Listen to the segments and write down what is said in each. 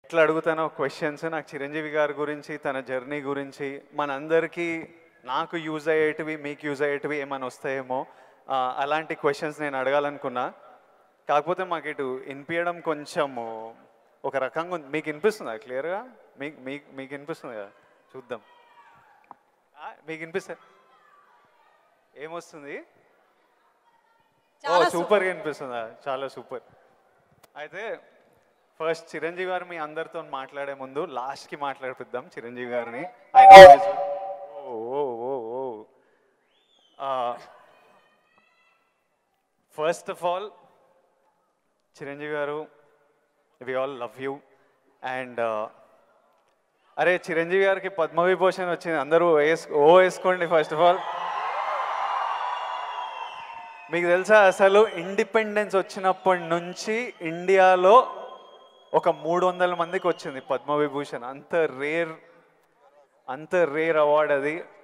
ఎట్లా అడుగుతానో క్వశ్చన్స్ నాకు చిరంజీవి గారి గురించి తన జర్నీ గురించి మనందరికీ నాకు యూజ్ అయ్యేటివి మీకు యూజ్ అయ్యేటివి ఏమైనా వస్తాయేమో అలాంటి క్వశ్చన్స్ నేను అడగాలనుకున్నా. కాకపోతే మాకు ఇటు వినిపించడం కొంచెము ఒక రకంగా ఉంది. మీకు వినిపిస్తుందా క్లియర్గా? మీకు మీకు మీకు వినిపిస్తుంది కదా? చూద్దాం. మీకు వినిపిస్తా ఏమొస్తుంది? ఓ సూపర్గా వినిపిస్తుందా? చాలా సూపర్. అయితే ఫస్ట్ చిరంజీవి గారు మీ అందరితో మాట్లాడే ముందు లాస్ట్కి మాట్లాడిపిద్దాం చిరంజీవి గారిని. ఫస్ట్ ఆఫ్ ఆల్ చిరంజీవి గారు, we all love you. And అరే చిరంజీవి గారికి పద్మవిభూషణ్ వచ్చింది, అందరూ వేసుకోండి. ఫస్ట్ ఆఫ్ ఆల్ మీకు తెలుసా అసలు ఇండిపెండెన్స్ వచ్చినప్పటి నుంచి ఇండియాలో ఒక 300 మందికి వచ్చింది పద్మవిభూషణ్. అంత రేర్ అవార్డ్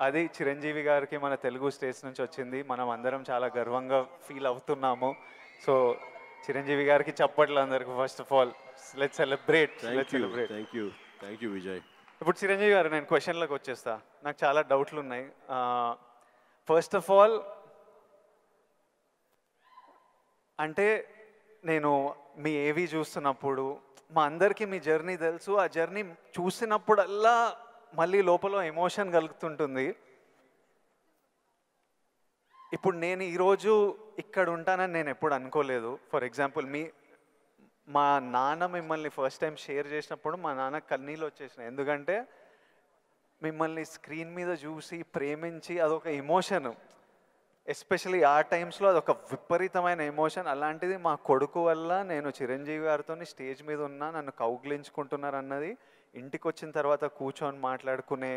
అది చిరంజీవి గారికి మన తెలుగు స్టేట్స్ నుంచి వచ్చింది. మనం అందరం చాలా గర్వంగా ఫీల్ అవుతున్నాము. సో చిరంజీవి గారికి చప్పట్లు అందరికి. First of all let's celebrate. Thank you Vijay. ఇప్పుడు చిరంజీవి గారు నేను క్వశ్చన్లకు వచ్చేస్తా. నాకు చాలా డౌట్లు ఉన్నాయి. ఫస్ట్ ఆఫ్ ఆల్ అంటే నేను మీ ఏవి చూస్తున్నప్పుడు మా అందరికీ మీ జర్నీ తెలుసు. ఆ జర్నీ చూసినప్పుడల్లా మళ్ళీ లోపల ఎమోషన్ కలుగుతుంటుంది. ఇప్పుడు నేను ఈరోజు ఇక్కడ ఉంటానని నేను ఎప్పుడు అనుకోలేదు. ఫర్ ఎగ్జాంపుల్ మా నాన్న మిమ్మల్ని ఫస్ట్ టైం షేర్ చేసినప్పుడు మా నాన్న కన్నీళ్ళు వచ్చేసినాయి. ఎందుకంటే మిమ్మల్ని స్క్రీన్ మీద చూసి ప్రేమించి అదొక ఎమోషన్. ఎస్పెషలీ ఆ టైమ్స్లో అదొక విపరీతమైన ఎమోషన్. అలాంటిది మా కొడుకు వల్ల నేను చిరంజీవి గారితో స్టేజ్ మీద ఉన్నా, నన్ను కౌగిలించుకుంటున్నారు అన్నది ఇంటికి వచ్చిన తర్వాత కూర్చొని మాట్లాడుకునే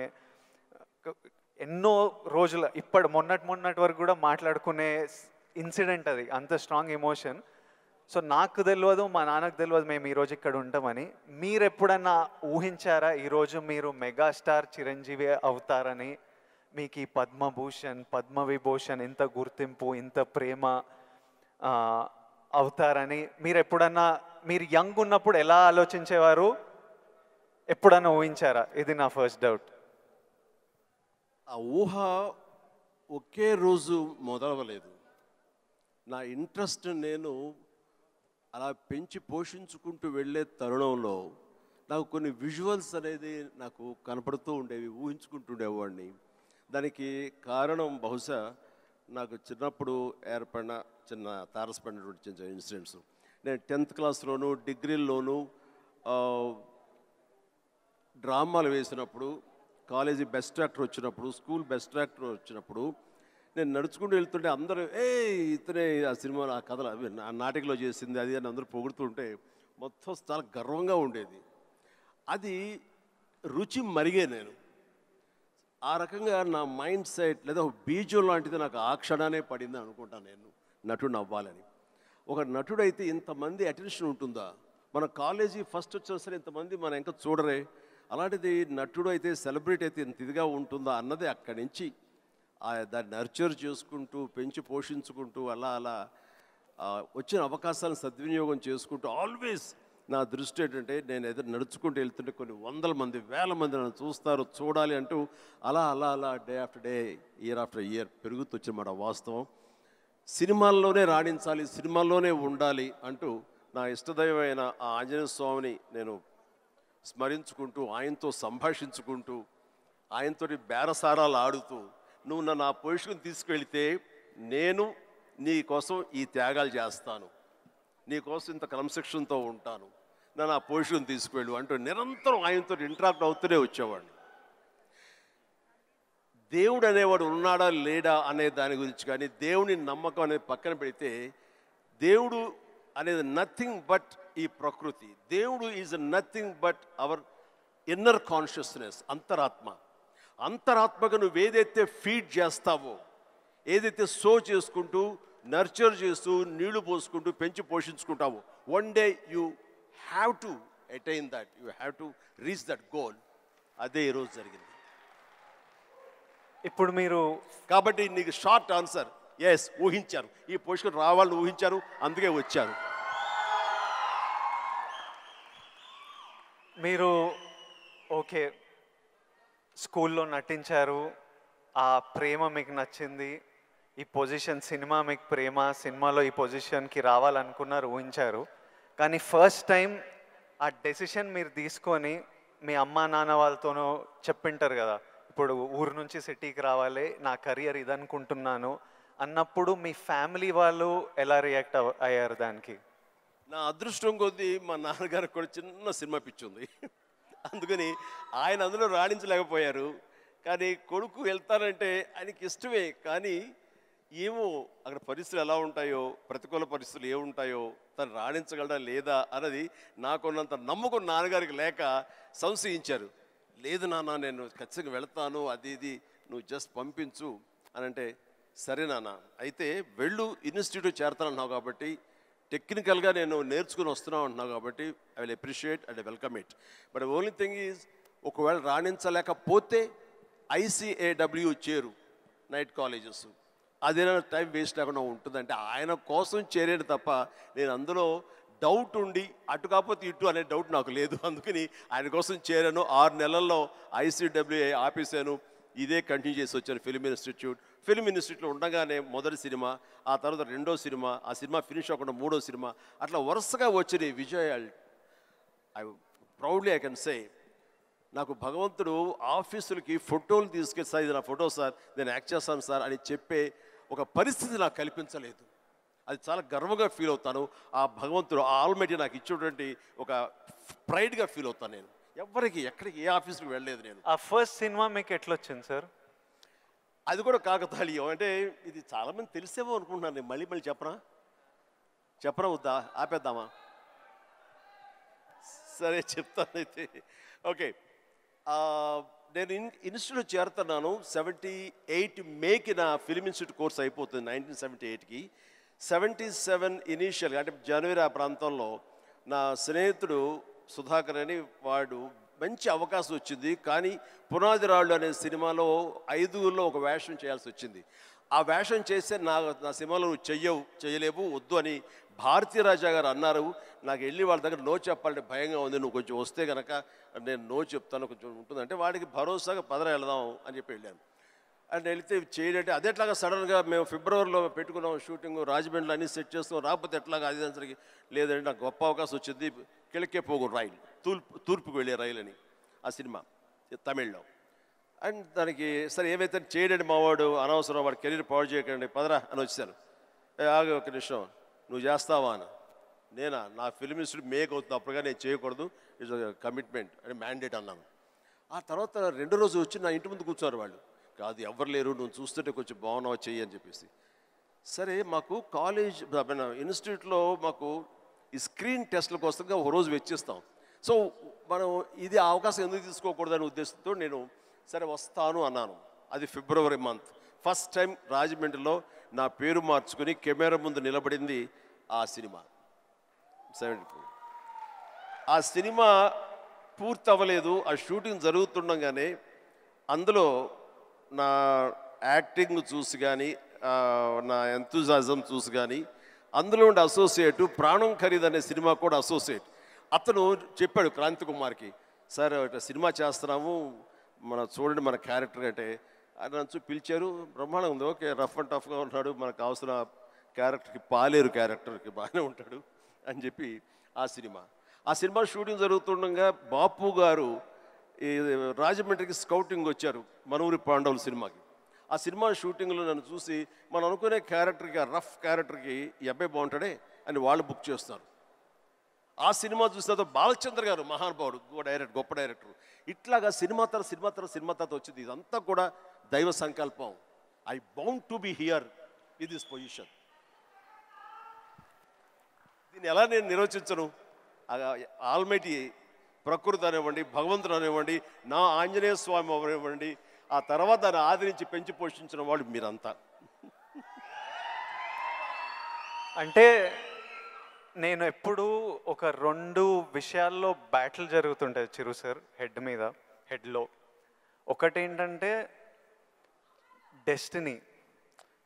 ఎన్నో రోజుల మొన్నటి వరకు కూడా మాట్లాడుకునే ఇన్సిడెంట్ అది. అంత స్ట్రాంగ్ ఎమోషన్. సో నాకు తెలియదు, మా నాన్నకు తెలియదు మేము ఈరోజు ఇక్కడ ఉంటామని. మీరు ఎప్పుడన్నా ఊహించారా ఈరోజు మీరు మెగాస్టార్ చిరంజీవి అవుతారని? మీకు ఈ పద్మభూషణ్ పద్మవిభూషణ్ ఇంత గుర్తింపు ఇంత ప్రేమ అవుతారని మీరు ఎప్పుడన్నా మీరు యంగ్ ఉన్నప్పుడు ఎలా ఆలోచించేవారు? ఎప్పుడన్నా ఊహించారా? ఇది నా ఫస్ట్ డౌట్. ఆ ఊహ ఒకే రోజు మొదలవలేదు. నా ఇంట్రెస్ట్ నేను అలా పెంచి పోషించుకుంటూ వెళ్ళే తరుణంలో నాకు కొన్ని విజువల్స్ అనేది నాకు కనపడుతూ ఉండేవి, ఊహించుకుంటుండేవాడిని. దానికి కారణం బహుశా నాకు చిన్నప్పుడు ఏర్పడిన చిన్న తారసపడినటువంటి చిన్న ఇన్సిడెంట్స్. నేను 10th క్లాస్లోను డిగ్రీల్లోనూ డ్రామాలు వేసినప్పుడు, కాలేజీ బెస్ట్ యాక్టర్ వచ్చినప్పుడు, స్కూల్ బెస్ట్ యాక్టర్ వచ్చినప్పుడు నేను నడుచుకుంటూ వెళ్తుంటే అందరూ ఇతనే ఆ సినిమాలో ఆ కథలు అవి ఆ నాటికలో చేసింది అది అని అందరూ పొగుడుతుంటే మొత్తం చాలా గర్వంగా ఉండేది. అది రుచి మరిగే నేను ఆ రకంగా నా మైండ్ సెట్ లేదా ఒక బీజం లాంటిది నాకు ఆ క్షణానే పడింది అనుకుంటాను నేను నటుడు అవ్వాలని. ఒక నటుడైతే ఇంతమంది అటెన్షన్ ఉంటుందా? మన కాలేజీ ఫస్ట్ వచ్చిన సరే ఇంతమంది మన ఇంకా చూడరే, అలాంటిది నటుడు అయితే సెలబ్రిటీ అయితే ఇంత ఇదిగా ఉంటుందా అన్నది అక్కడి నుంచి దాన్ని నర్చర్ చేసుకుంటూ పెంచి పోషించుకుంటూ అలా వచ్చిన అవకాశాలను సద్వినియోగం చేసుకుంటూ ఆల్వేస్ నా దృష్టి ఏంటంటే నేను ఎదురు నడుచుకుంటూ వెళ్తుంటే కొన్ని 100 మంది 1000 మంది నన్ను చూస్తారు, చూడాలి అంటూ అలా day after day year after year పెరుగుతూ వచ్చినమాట వాస్తవం. సినిమాల్లోనే రాణించాలి, సినిమాల్లోనే ఉండాలి అంటూ నా ఇష్టదైవమైన ఆ ఆంజనేయ స్వామిని నేను స్మరించుకుంటూ ఆయనతో సంభాషించుకుంటూ ఆయనతో బేరసారాలు ఆడుతూ నువ్వు నన్ను ఆ పొజిషన్ తీసుకెళ్తే నేను నీ కోసం ఈ త్యాగాలు చేస్తాను, నీ కోసం ఇంత క్రమశిక్షణతో ఉంటాను, నన్ను ఆ పొజిషన్ తీసుకువెళ్ళు అంటూ నిరంతరం ఆయనతో ఇంటరాక్ట్ అవుతూనే వచ్చేవాడిని. దేవుడు అనేవాడు ఉన్నాడా లేడా అనే దాని గురించి కానీ దేవుని నమ్మకం అనేది పక్కన పెడితే దేవుడు అనేది నథింగ్ బట్ ఈ ప్రకృతి. దేవుడు is nothing but our inner consciousness, అంతరాత్మగా నువ్వు ఏదైతే ఫీడ్ చేస్తావో, ఏదైతే సో చేసుకుంటూ నర్చర్ చేస్తూ నీళ్లు పోసుకుంటూ పెంచి పోషించుకుంటావో, one day you have to attain that, you have to reach that goal. అదే ఈరోజు జరిగింది. ఇప్పుడు మీరు కాబట్టి నీకు షార్ట్ ఆన్సర్ ఎస్, ఊహించారు ఈ పొజిషన్ రావాలని ఊహించారు, అందుకే వచ్చారు. మీరు ఓకే స్కూల్లో నటించారు, ఆ ప్రేమ మీకు నచ్చింది, ఈ పొజిషన్ సినిమా మీకు ప్రేమ, సినిమాలో ఈ పొజిషన్కి రావాలనుకున్నారు, ఊహించారు. కానీ ఫస్ట్ టైం ఆ డెసిషన్ మీరు తీసుకొని మీ అమ్మా నాన్న వాళ్ళతోనో చెప్పింటారు కదా, ఇప్పుడు ఊరు నుంచి సిటీకి రావాలి, నా కెరియర్ ఇదనుకుంటున్నాను అన్నప్పుడు మీ ఫ్యామిలీ వాళ్ళు ఎలా రియాక్ట్ అయ్యారు దానికి? నా అదృష్టం కొద్దీ మా నాన్నగారికి కూడా చిన్న సినిమా పిచ్చి ఉంది. అందుకని ఆయన అందులో రాణించలేకపోయారు. కానీ కొడుకు వెళ్తానంటే ఆయనకి ఇష్టమే. కానీ ఏమో అక్కడ పరిస్థితులు ఎలా ఉంటాయో, ప్రతికూల పరిస్థితులు ఏముంటాయో, తను రాణించగలడా లేదా అన్నది నాకున్నంత నమ్మకం నాన్నగారికి లేక సంశయించారు. లేదు నాన్న, నేను ఖచ్చితంగా వెళతాను, అది ఇది నువ్వు జస్ట్ పంపించు అని అంటే, సరే నాన్న అయితే వెళ్ళు, ఇన్స్టిట్యూట్ చేరతానన్నావు కాబట్టి, టెక్నికల్గా నేను నేర్చుకుని వస్తున్నావు అంటున్నావు కాబట్టి I will appreciate and welcome it. But only thing is, ఒకవేళ రాణించలేకపోతే ICAW చేరు, నైట్ కాలేజెస్, అదేనా టైం వేస్ట్ లేకుండా ఉంటుందంటే ఆయన కోసం చేరేది తప్ప నేను అందులో డౌట్ ఉండి అటు కాకపోతే ఇటు అనే డౌట్ నాకు లేదు. అందుకని ఆయన కోసం చేరాను. 6 నెలల్లో ICAW ఆపేశాను. ఇదే కంటిన్యూ చేసి వచ్చాను ఫిల్మ్ ఇన్స్టిట్యూట్. ఫిల్మ్ ఇన్స్టిట్యూట్లో ఉండగానే మొదటి సినిమా, ఆ తర్వాత రెండో సినిమా, ఆ సినిమా ఫినిష్ అవ్వకుండా మూడో సినిమా, అట్లా వరుసగా వచ్చినాయి విజయాలు. ఐ కెన్ సే నాకు భగవంతుడు ఆఫీసులకి ఫోటోలు తీసుకెళ్ళి, సార్ ఇది నా ఫోటో సార్, నేను యాక్ట్ చేస్తాను సార్ అని చెప్పే ఒక పరిస్థితి నాకు కల్పించలేదు. అది చాలా గర్వంగా ఫీల్ అవుతాను. ఆ భగవంతుడు, ఆ ఆల్మైటీ నాకు ఇచ్చేటువంటి ఒక ప్రైడ్గా ఫీల్ అవుతాను. నేను ఎవరికి ఎక్కడికి ఏ ఆఫీస్కి వెళ్ళలేదు. నేను ఆ ఫస్ట్ సినిమా మీకు ఎట్లా వచ్చింది సార్? అది కూడా కాకతాళీయం. అంటే ఇది చాలామంది తెలిసేమో అనుకుంటున్నాను. నేను మళ్ళీ చెప్పరా వద్దా, ఆపేద్దామా? సరే చెప్తానైతే. ఓకే, నేను ఇన్స్టిట్యూట్ చేరుతున్నాను 78 మేకి నా ఫిల్మ్ ఇన్స్టిట్యూట్ కోర్స్ అయిపోతుంది 1978కి. 77 ఇనీషియల్గా అంటే జనవరి ఆ ప్రాంతంలో నా స్నేహితుడు సుధాకర్ అని వాడు మంచి అవకాశం వచ్చింది. కానీ పునాది రాళ్ళు అనే సినిమాలో 5గురిలో ఒక వేషం చేయాల్సి వచ్చింది. ఆ వేషం చేస్తే నా సినిమాలో నువ్వు చేయలేవు, వద్దు అని భారతీ రాజా గారు అన్నారు. నాకు వెళ్ళి వాళ్ళ దగ్గర నో చెప్పాలంటే భయంగా ఉంది, నువ్వు కొంచెం వస్తే కనుక నేను నో చెప్తాను, కొంచెం ఉంటుందంటే వాడికి భరోసాగా పదర వెళదాం అని చెప్పి వెళ్ళాను. అండ్ వెళితే చేయంటే అదేట్లాగా సడన్గా మేము ఫిబ్రవరిలో పెట్టుకున్నాం షూటింగ్, రాజమండ్రిలో అన్నీ సెట్ చేస్తున్నాం, రాకపోతే ఎట్లాగా అది దానికి లేదంటే నాకు గొప్ప అవకాశం వచ్చింది. కిళకే పోగు రైలు, తూర్పుకు వెళ్ళే రైలు అని ఆ సినిమా తమిళ్లో. అండ్ దానికి సరే ఏమైతే చేయడండి మావాడు, అనవసరం వాడు కెరీర్ పాడు చేయకండి, పదరా అని వచ్చాను. ఆగు ఒక నిమిషం, నువ్వు చేస్తావా అని. నా ఫిల్మ్ ఇన్స్టిట్యూట్ మేక్ అవుతుంది, అప్పుడుగా నేను చేయకూడదు, ఇట్స్ కమిట్మెంట్ అని మ్యాండేట్ అన్నాను. ఆ తర్వాత 2వ రోజు వచ్చి నా ఇంటి ముందు కూర్చున్నారు వాళ్ళు. కాదు ఎవరు లేరు, నువ్వు చూస్తుంటే కొంచెం బాగున్నావు చెయ్యి అని చెప్పేసి. సరే మాకు కాలేజ్ ఇన్స్టిట్యూట్లో మాకు ఈ స్క్రీన్ టెస్ట్ల కోసంగా ఒక రోజు వెచ్చిస్తాం. సో మనం ఇది అవకాశం ఎందుకు తీసుకోకూడదనే ఉద్దేశంతో నేను సరే వస్తాను అన్నాను. అది ఫిబ్రవరి మంత్. ఫస్ట్ టైం రాజమండ్రిలో నా పేరు మార్చుకుని కెమెరా ముందు నిలబడింది ఆ సినిమా 74. ఆ సినిమా పూర్తి అవ్వలేదు, ఆ షూటింగ్ జరుగుతుండగానే అందులో నా యాక్టింగ్ చూసి కానీ, నా ఎంతూజాజం చూసి కానీ, అందులో ఉండే అసోసియేటు ప్రాణం ఖరీదు అనే సినిమా కూడా అసోసియేట్ అతను చెప్పాడు క్రాంతి కుమార్కి, సార్ ఇట్లా సినిమా చేస్తున్నాము, చూడండి మన క్యారెక్టర్ అంటే. ఆయన నన్ను పిలిచారు, బ్రహ్మాండంగా ఉంది, ఓకే రఫ్ అండ్ టఫ్గా ఉన్నాడు, మనకు కావాల్సిన క్యారెక్టర్కి పాలేరు క్యారెక్టర్కి బాగానే ఉంటాడు అని చెప్పి ఆ సినిమా షూటింగ్ జరుగుతుండగా బాపు గారు ఈ రాజమండ్రికి స్కౌటింగ్ వచ్చారు మనూరి పాండవుల సినిమాకి. ఆ సినిమా షూటింగ్లో నన్ను చూసి మనం అనుకునే క్యారెక్టర్కి, ఆ రఫ్ క్యారెక్టర్కి ఈ అబ్బాయి బాగుంటాడే అని వాళ్ళు బుక్ చేస్తారు. ఆ సినిమా చూసిన తర్వాత బాలచంద్ర గారు మహానుభావుడు, గొప్ప డైరెక్టర్, ఇట్లాగా సినిమా తర్వాత వచ్చింది. ఇదంతా కూడా దైవ సంకల్పం. I bound to be here with this position. దీన్ని ఎలా నేను నిర్వచించను? ఆల్మైటీ ప్రకృతి అనివ్వండి, భగవంతుడు అనివ్వండి, నా ఆంజనేయ స్వామి అనివ్వండి, ఆ తర్వాత దాన్ని ఆదరించి పెంచి పోషించిన వాళ్ళు మీరంతా. అంటే నేను ఎప్పుడు ఒక 2 విషయాల్లో బ్యాటిల్ జరుగుతుంటుంది చిరు సార్ హెడ్లో. ఒకటేంటంటే డెస్టినీ.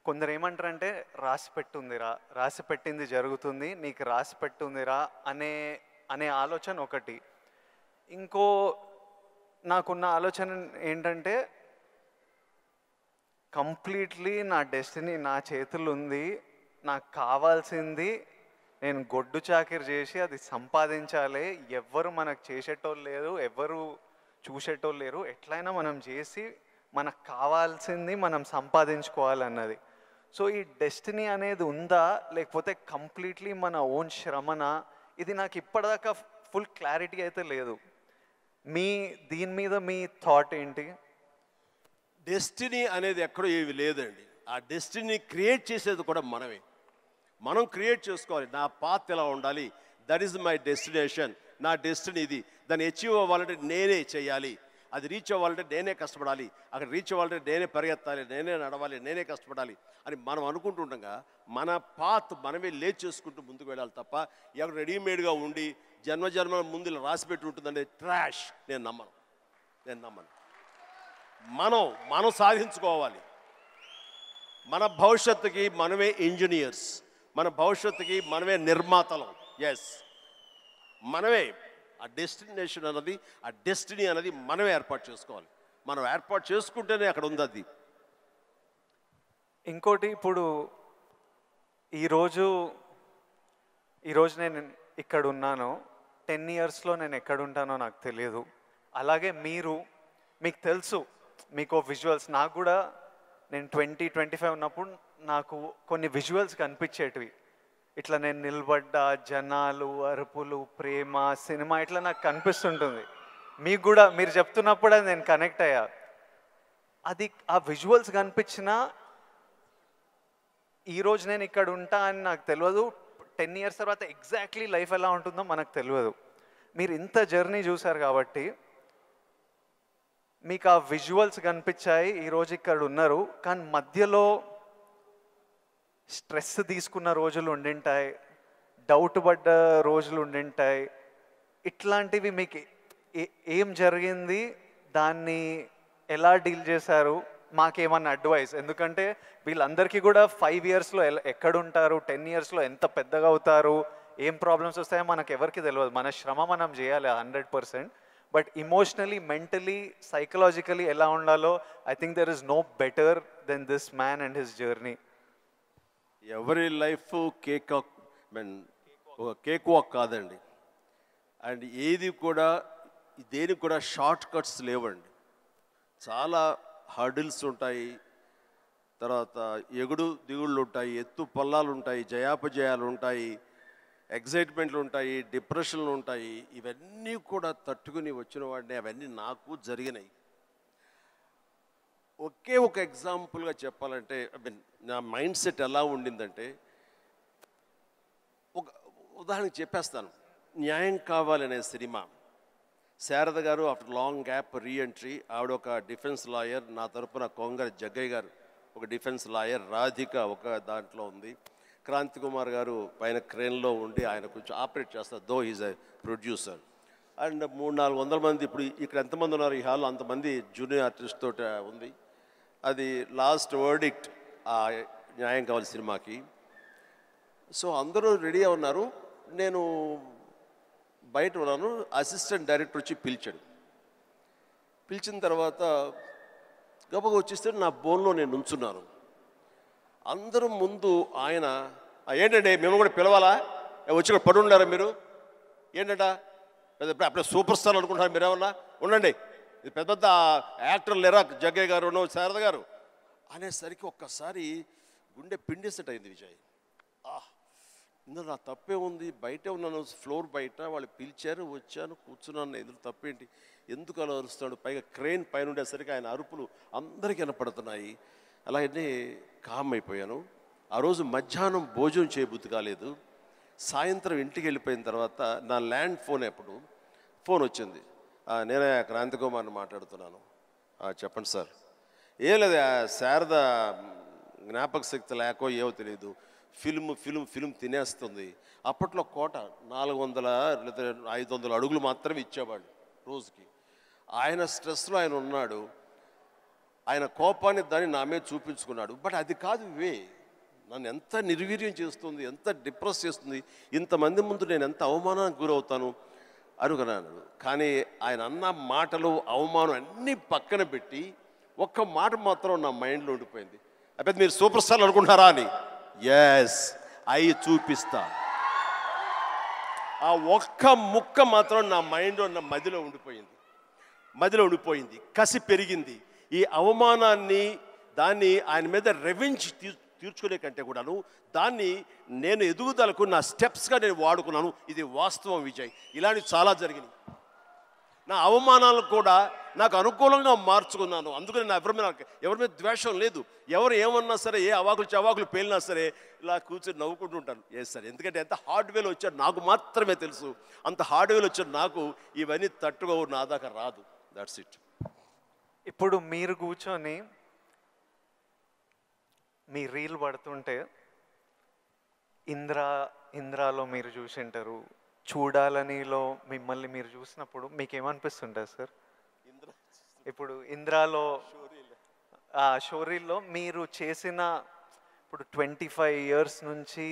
కొందరు ఏమంటారంటే రాసి పెట్టింది జరుగుతుంది, నీకు రాసి పెట్టుందిరా అనే ఆలోచన ఒకటి. ఇంకో నాకున్న ఆలోచన ఏంటంటే కంప్లీట్లీ నా డెస్టినీ నా చేతుల్లో ఉంది. నాకు కావాల్సింది నేను గొడ్డు చాకిరి చేసి అది సంపాదించాలి. ఎవ్వరు మనకు చేసేటోళ్ళు లేరు, ఎవ్వరు చూసేటోళ్ళు లేరు. ఎట్లయినా మనం చేసి మనకు కావాల్సింది మనం సంపాదించుకోవాలన్నది. సో ఈ డెస్టినీ అనేది ఉందా లేకపోతే కంప్లీట్లీ మన ఓన్ శ్రమన, ఇది నాకు ఇప్పటిదాకా ఫుల్ క్లారిటీ అయితే లేదు. దీని మీద మీ థాట్ ఏంటి? డెస్టినీ అనేది ఎక్కడో ఏవి లేదండి. ఆ డెస్టినీ క్రియేట్ చేసేది కూడా మనమే. మనం క్రియేట్ చేసుకోవాలి. నా పాత్ ఎలా ఉండాలి, దట్ ఈస్ మై డెస్టినేషన్, నా డెస్టినీ ఇది. దాన్ని అచీవ్ అవ్వాలంటే నేనే చేయాలి, అది రీచ్ అవ్వాలంటే నేనే కష్టపడాలి, అక్కడ రీచ్ అవ్వాలంటే నేనే పరిగెత్తాలి, నేనే నడవాలి, నేనే కష్టపడాలి అని మనం అనుకుంటుండగా మన పాత్ మనమే లేచి చేసుకుంటూ ముందుకు వెళ్ళాలి తప్ప ఎక్కడ రెడీమేడ్గా ఉండి జన్మజన్మల ముందు ఇలా రాసిపెట్టి ఉంటుందంటే ట్రాష్. నేను నమ్మను. మనం సాధించుకోవాలి. మన భవిష్యత్తుకి మనమే ఇంజనీర్స్, మన భవిష్యత్తుకి మనమే నిర్మాతలం. ఎస్, మనమే ఆ డెస్టినేషన్ అన్నది, ఆ డెస్టినీ అనేది మనమే ఏర్పాటు చేసుకోవాలి. మనం ఏర్పాటు చేసుకుంటేనే అక్కడ ఉంది అది. ఇంకోటి, ఇప్పుడు ఈరోజు నేను ఇక్కడ ఉన్నాను. 10 ఇయర్స్లో నేను ఎక్కడ ఉంటానో నాకు తెలియదు. అలాగే మీకు తెలుసు, మీకు విజువల్స్. నాకు కూడా నేను 20-25 ఉన్నప్పుడు నాకు కొన్ని విజువల్స్ కనిపించేటివి. ఇట్లా నేను నిలబడ్డా, జనాలు, అరుపులు, ప్రేమ, సినిమా ఇట్లా నాకు కనిపిస్తుంటుంది. మీకు కూడా మీరు చెప్తున్నప్పుడు అది నేను కనెక్ట్ అయ్యా. అది ఆ విజువల్స్ కనిపించినా ఈరోజు నేను ఇక్కడ ఉంటా అని నాకు తెలియదు. 10 ఇయర్స్ తర్వాత ఎగ్జాక్ట్లీ లైఫ్ ఎలా ఉంటుందో మనకు తెలియదు. మీరు ఇంత జర్నీ చూసారు కాబట్టి మీకు ఆ విజువల్స్ కనిపించాయి, ఈరోజు ఇక్కడ ఉన్నారు. కానీ మధ్యలో స్ట్రెస్ తీసుకున్న రోజులు ఉండింటాయి, డౌట్ పడ్డ రోజులు ఉండింటాయి. ఇట్లాంటివి మీకు ఏం జరిగింది, దాన్ని ఎలా డీల్ చేశారు, మాకేమన్నా అడ్వైస్? ఎందుకంటే వీళ్ళందరికీ కూడా 5 ఇయర్స్లో ఎక్కడుంటారు, 10 ఇయర్స్లో ఎంత పెద్దగా అవుతారు, ఏం ప్రాబ్లమ్స్ వస్తాయో మనకు ఎవరికి తెలియదు. మన శ్రమ మనం చేయాలి 100%. బట్ ఇమోషనలీ, మెంటలీ, సైకలాజికలీ ఎలా ఉండాలో I think there is no better than this man and his journey. ఎవరి లైఫ్ కేక్ వాక్ కాదండి. అండ్ దేనికి కూడా షార్ట్ కట్స్ లేవండి. చాలా హర్డిల్స్ ఉంటాయి, తర్వాత ఎగుడు దిగుళ్ళు ఉంటాయి, ఎత్తు పల్లాలు ఉంటాయి, జయాపజయాలు ఉంటాయి, ఎగ్జైట్మెంట్లు ఉంటాయి, డిప్రెషన్లు ఉంటాయి. ఇవన్నీ కూడా తట్టుకుని వచ్చిన వాడిని. అవన్నీ నాకు జరిగినాయి. ఒకే ఒక ఎగ్జాంపుల్గా చెప్పాలంటే, నా మైండ్ సెట్ ఎలా ఉండిందంటే, ఒక ఉదాహరణకి చెప్పేస్తాను. న్యాయం కావాలనే సినిమా, శారద గారు ఆఫ్టర్ లాంగ్ గ్యాప్ రీఎంట్రీ, ఆవిడ ఒక డిఫెన్స్ లాయర్, నా తరపున కొంగర జగ్గయ్య గారు ఒక డిఫెన్స్ లాయర్, రాధిక ఒక దాంట్లో ఉంది, క్రాంతి కుమార్ గారు పైన క్రేన్లో ఉండి ఆయన కొంచెం ఆపరేట్ చేస్తారు, though is a producer. And 300-400 మంది, ఇప్పుడు ఇక్కడ ఎంతమంది ఉన్నారు ఈ హాల్లో అంతమంది జూనియర్ ఆర్టిస్ట్ తోటి ఉంది. అది లాస్ట్ వర్డిక్ట్ ఆ న్యాయం కావాలి సినిమాకి. సో అందరూ రెడీ ఉన్నారు. నేను బయట ఉన్నాను. అసిస్టెంట్ డైరెక్టర్ వచ్చి పిలిచిన తర్వాత గబగ వచ్చేస్తే నా బోన్లో నేను నుంచున్నాను. అందరూ ముందు ఆయన, ఏంటంటే మేము కూడా పిలవాలా, వచ్చి ఇక్కడ పడి ఉండారా మీరు, ఏంటంట అప్పుడే సూపర్ స్టార్ అనుకుంటున్నారు మీరు, ఏమన్నా ఉండండి, ఇది పెద్ద పెద్ద యాక్టర్లు లేరా, జగ్గయ్య గారు, శారద గారు అనేసరికి ఒక్కసారి గుండె పిండేసేట అయింది విజయ్. ఇందులో నా తప్పే ఉంది, బయటే ఉన్నాను, ఫ్లోర్ బయట, వాళ్ళు పిలిచారు, వచ్చాను, కూర్చున్నాను, ఇందులో తప్పేంటి, ఎందుకు అలా అరుస్తాడు, పైగా క్రెయిన్ పైన ఉండేసరికి ఆయన అరుపులు అందరికీ వినపడుతున్నాయి. అలాగే కామ్ అయిపోయాను. ఆ రోజు మధ్యాహ్నం భోజనం చేయబుద్ధి కాలేదు. సాయంత్రం ఇంటికి వెళ్ళిపోయిన తర్వాత నా ల్యాండ్ ఫోన్ వచ్చింది. నేనే క్రాంతి కుమార్ని మాట్లాడుతున్నాను. చెప్పండి సార్. ఏం లేదు, శారద జ్ఞాపక శక్తి లేకో ఏవో తెలియదు, ఫిల్మ్ తినేస్తుంది. అప్పట్లో కోట 400 లేదా 500 అడుగులు మాత్రమే ఇచ్చేవాళ్ళు రోజుకి. ఆయన స్ట్రెస్లో ఆయన ఉన్నాడు. ఆయన కోపాన్ని దాన్ని నా మీద చూపించుకున్నాడు. బట్ అది కాదు నన్ను ఎంత నిర్వీర్యం చేస్తుంది, ఎంత డిప్రెస్ చేస్తుంది, ఇంతమంది ముందు నేను ఎంత అవమానానికి గురవుతాను అనుకున్నాను. కానీ ఆయన అన్న మాటలు, అవమానం అన్నీ పక్కన పెట్టి ఒక్క మాట మాత్రం నా మైండ్లో ఉండిపోయింది. అప్పుడు మీరు సూపర్ స్టార్ అనుకుంటున్నారా అని. ఎస్, అయి చూపిస్తా. ఆ ఒక్క ముక్క మాత్రం నా మైండ్లో, నా మదిలో ఉండిపోయింది. కసి పెరిగింది. ఈ అవమానాన్ని, దాన్ని ఆయన మీద రెవెంజ్ తీర్చుకునే కంటే కూడాను దాన్ని నేను ఎదుగుదలకు నా స్టెప్స్గా నేను వాడుకున్నాను. ఇది వాస్తవం విజయ్. ఇలాంటివి చాలా జరిగినాయి. నా అవమానాలను కూడా నాకు అనుకూలంగా మార్చుకున్నాను. అందుకని నా ఎవరి మీద ద్వేషం లేదు. ఎవరు ఏమన్నా సరే, ఏ అవాకులు చవాకులు పేలినా సరే ఇలా కూర్చొని నవ్వుకుంటూ ఉంటాను. ఏ సార్, ఎందుకంటే ఎంత హార్డ్వేర్ వచ్చాడు నాకు మాత్రమే తెలుసు. అంత హార్డ్వేర్ వచ్చాడు నాకు ఇవన్నీ తట్టుకోవు, నా దాకా రాదు. That's it. ఇప్పుడు మీరు కూర్చొని మీ రీల్ పడుతుంటే ఇంద్రాలో మీరు చూసింటారు, చూడాలనిలో మిమ్మల్ని మీరు చూసినప్పుడు మీకు ఏమనిపిస్తుంటుంది సార్? ఇప్పుడు ఇంద్రాలో షోరీల్లో మీరు చేసిన, ఇప్పుడు 25 years నుంచి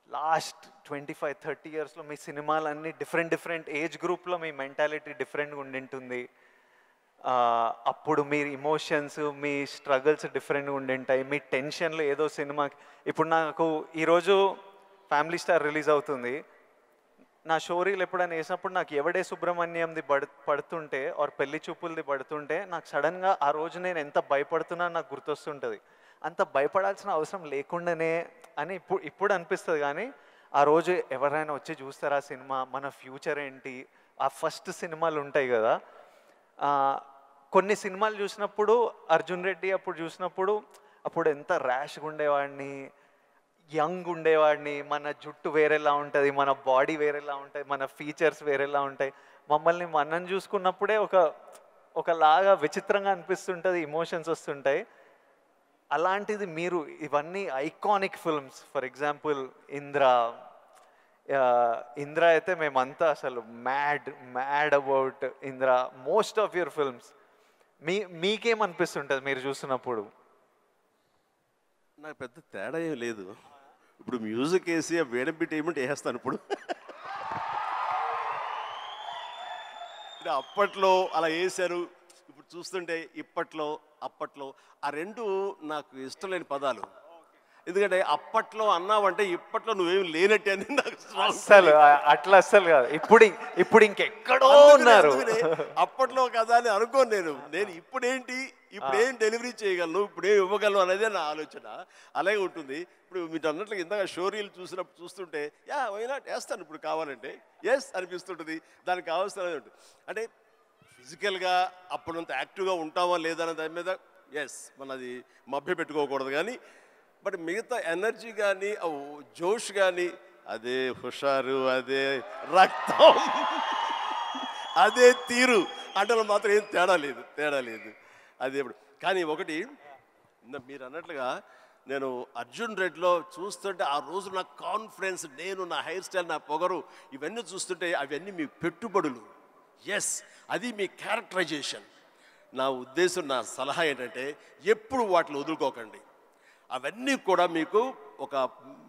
లాస్ట్ 25-30 yearsలో మీ సినిమాలన్నీ డిఫరెంట్ ఏజ్ గ్రూప్లో మీ మెంటాలిటీ డిఫరెంట్గా ఉండింటుంది. అప్పుడు మీ ఇమోషన్స్, మీ స్ట్రగుల్స్ డిఫరెంట్గా ఉండింటాయి. మీ టెన్షన్లు ఏదో సినిమాకి, ఇప్పుడు నాకు ఈరోజు ఫ్యామిలీ స్టార్ రిలీజ్ అవుతుంది. నా షోరీలు ఎప్పుడైనా వేసినప్పుడు నాకు ఎవడే సుబ్రహ్మణ్యంది పడుతుంటే ఆర్ పెళ్లి చూపులది పడుతుంటే నాకు సడన్గా ఆ రోజు నేను ఎంత భయపడుతున్నా నాకు గుర్తొస్తుంటుంది. అంత భయపడాల్సిన అవసరం లేకుండానే అని ఇప్పుడు అనిపిస్తుంది. కానీ ఆ రోజు ఎవరైనా వచ్చి చూస్తారా సినిమా, మన ఫ్యూచర్ ఏంటి, ఆ ఫస్ట్ సినిమాలు ఉంటాయి కదా. కొన్ని సినిమాలు చూసినప్పుడు అర్జున్ రెడ్డి అప్పుడు చూసినప్పుడు అప్పుడు ఎంత ర్యాష్గా ఉండేవాడిని, యంగ్ ఉండేవాడిని, మన జుట్టు వేరేలా ఉంటుంది, మన బాడీ వేరేలా ఉంటుంది, మన ఫీచర్స్ వేరేలా ఉంటాయి. మమ్మల్ని మనం చూసుకున్నప్పుడే ఒకలాగా విచిత్రంగా అనిపిస్తుంటుంది, ఇమోషన్స్ వస్తుంటాయి. అలాంటిది మీరు ఇవన్నీ iconic films, for example Indra అయితే మేమంతా అసలు mad about Indra. Most of your films మీకేమనిపిస్తుంటుంది మీరు చూసినప్పుడు? నాకు పెద్ద తేడా ఏం లేదు. ఇప్పుడు మ్యూజిక్ వేసి వేడబిట్ ఏమంటే వేస్తాను. ఇప్పుడు అప్పట్లో అలా వేశారు, ఇప్పుడు చూస్తుంటే ఇప్పట్లో అప్పట్లో ఆ రెండు నాకు ఇష్టం లేని పదాలు. ఎందుకంటే అప్పట్లో అన్నావంటే ఇప్పట్లో నువ్వేమి లేనట్టే అని నాకు అసలు అట్లా అస్సలు కాదు. ఇప్పుడు ఇంకెక్కడో ఉన్నారు. అప్పట్లో కదా అని అనుకోను నేను ఇప్పుడేంటి, ఇప్పుడేం డెలివరీ చేయగలను, ఇప్పుడేం ఇవ్వగలను అనేది నా ఆలోచన. అలాగే ఉంటుంది. ఇప్పుడు మీరు అన్నట్లుగా ఇందాక షోరీలు చూస్తుంటే వైనా వేస్తాను ఇప్పుడు కావాలంటే ఎస్ అనిపిస్తుంటుంది. దానికి కావాల్సిన అంటే ఫిజికల్గా అప్పుడంత యాక్టివ్గా ఉంటామా లేదా అనే దాని మీద ఎస్ మనది మభ్య పెట్టుకోకూడదు. కానీ బట్ మిగతా ఎనర్జీ కానీ జోష్ కానీ అదే హుషారు, అదే రక్తం, అదే తీరు అంటే మాత్రం ఏం తేడా లేదు. అదే ఇప్పుడు కానీ ఒకటి మీరు అన్నట్లుగా నేను అర్జున్ రెడ్డిలో చూస్తుంటే ఆ రోజు నా కాన్ఫిడెన్స్, నేను నా హెయిర్ స్టైల్, నా పొగరు ఇవన్నీ చూస్తుంటే అవన్నీ మీ పెట్టుబడులు. ఎస్, అది మీ క్యారెక్టరైజేషన్. నా ఉద్దేశం, నా సలహా ఏంటంటే ఎప్పుడు వాటిని వదులుకోకండి. అవన్నీ కూడా మీకు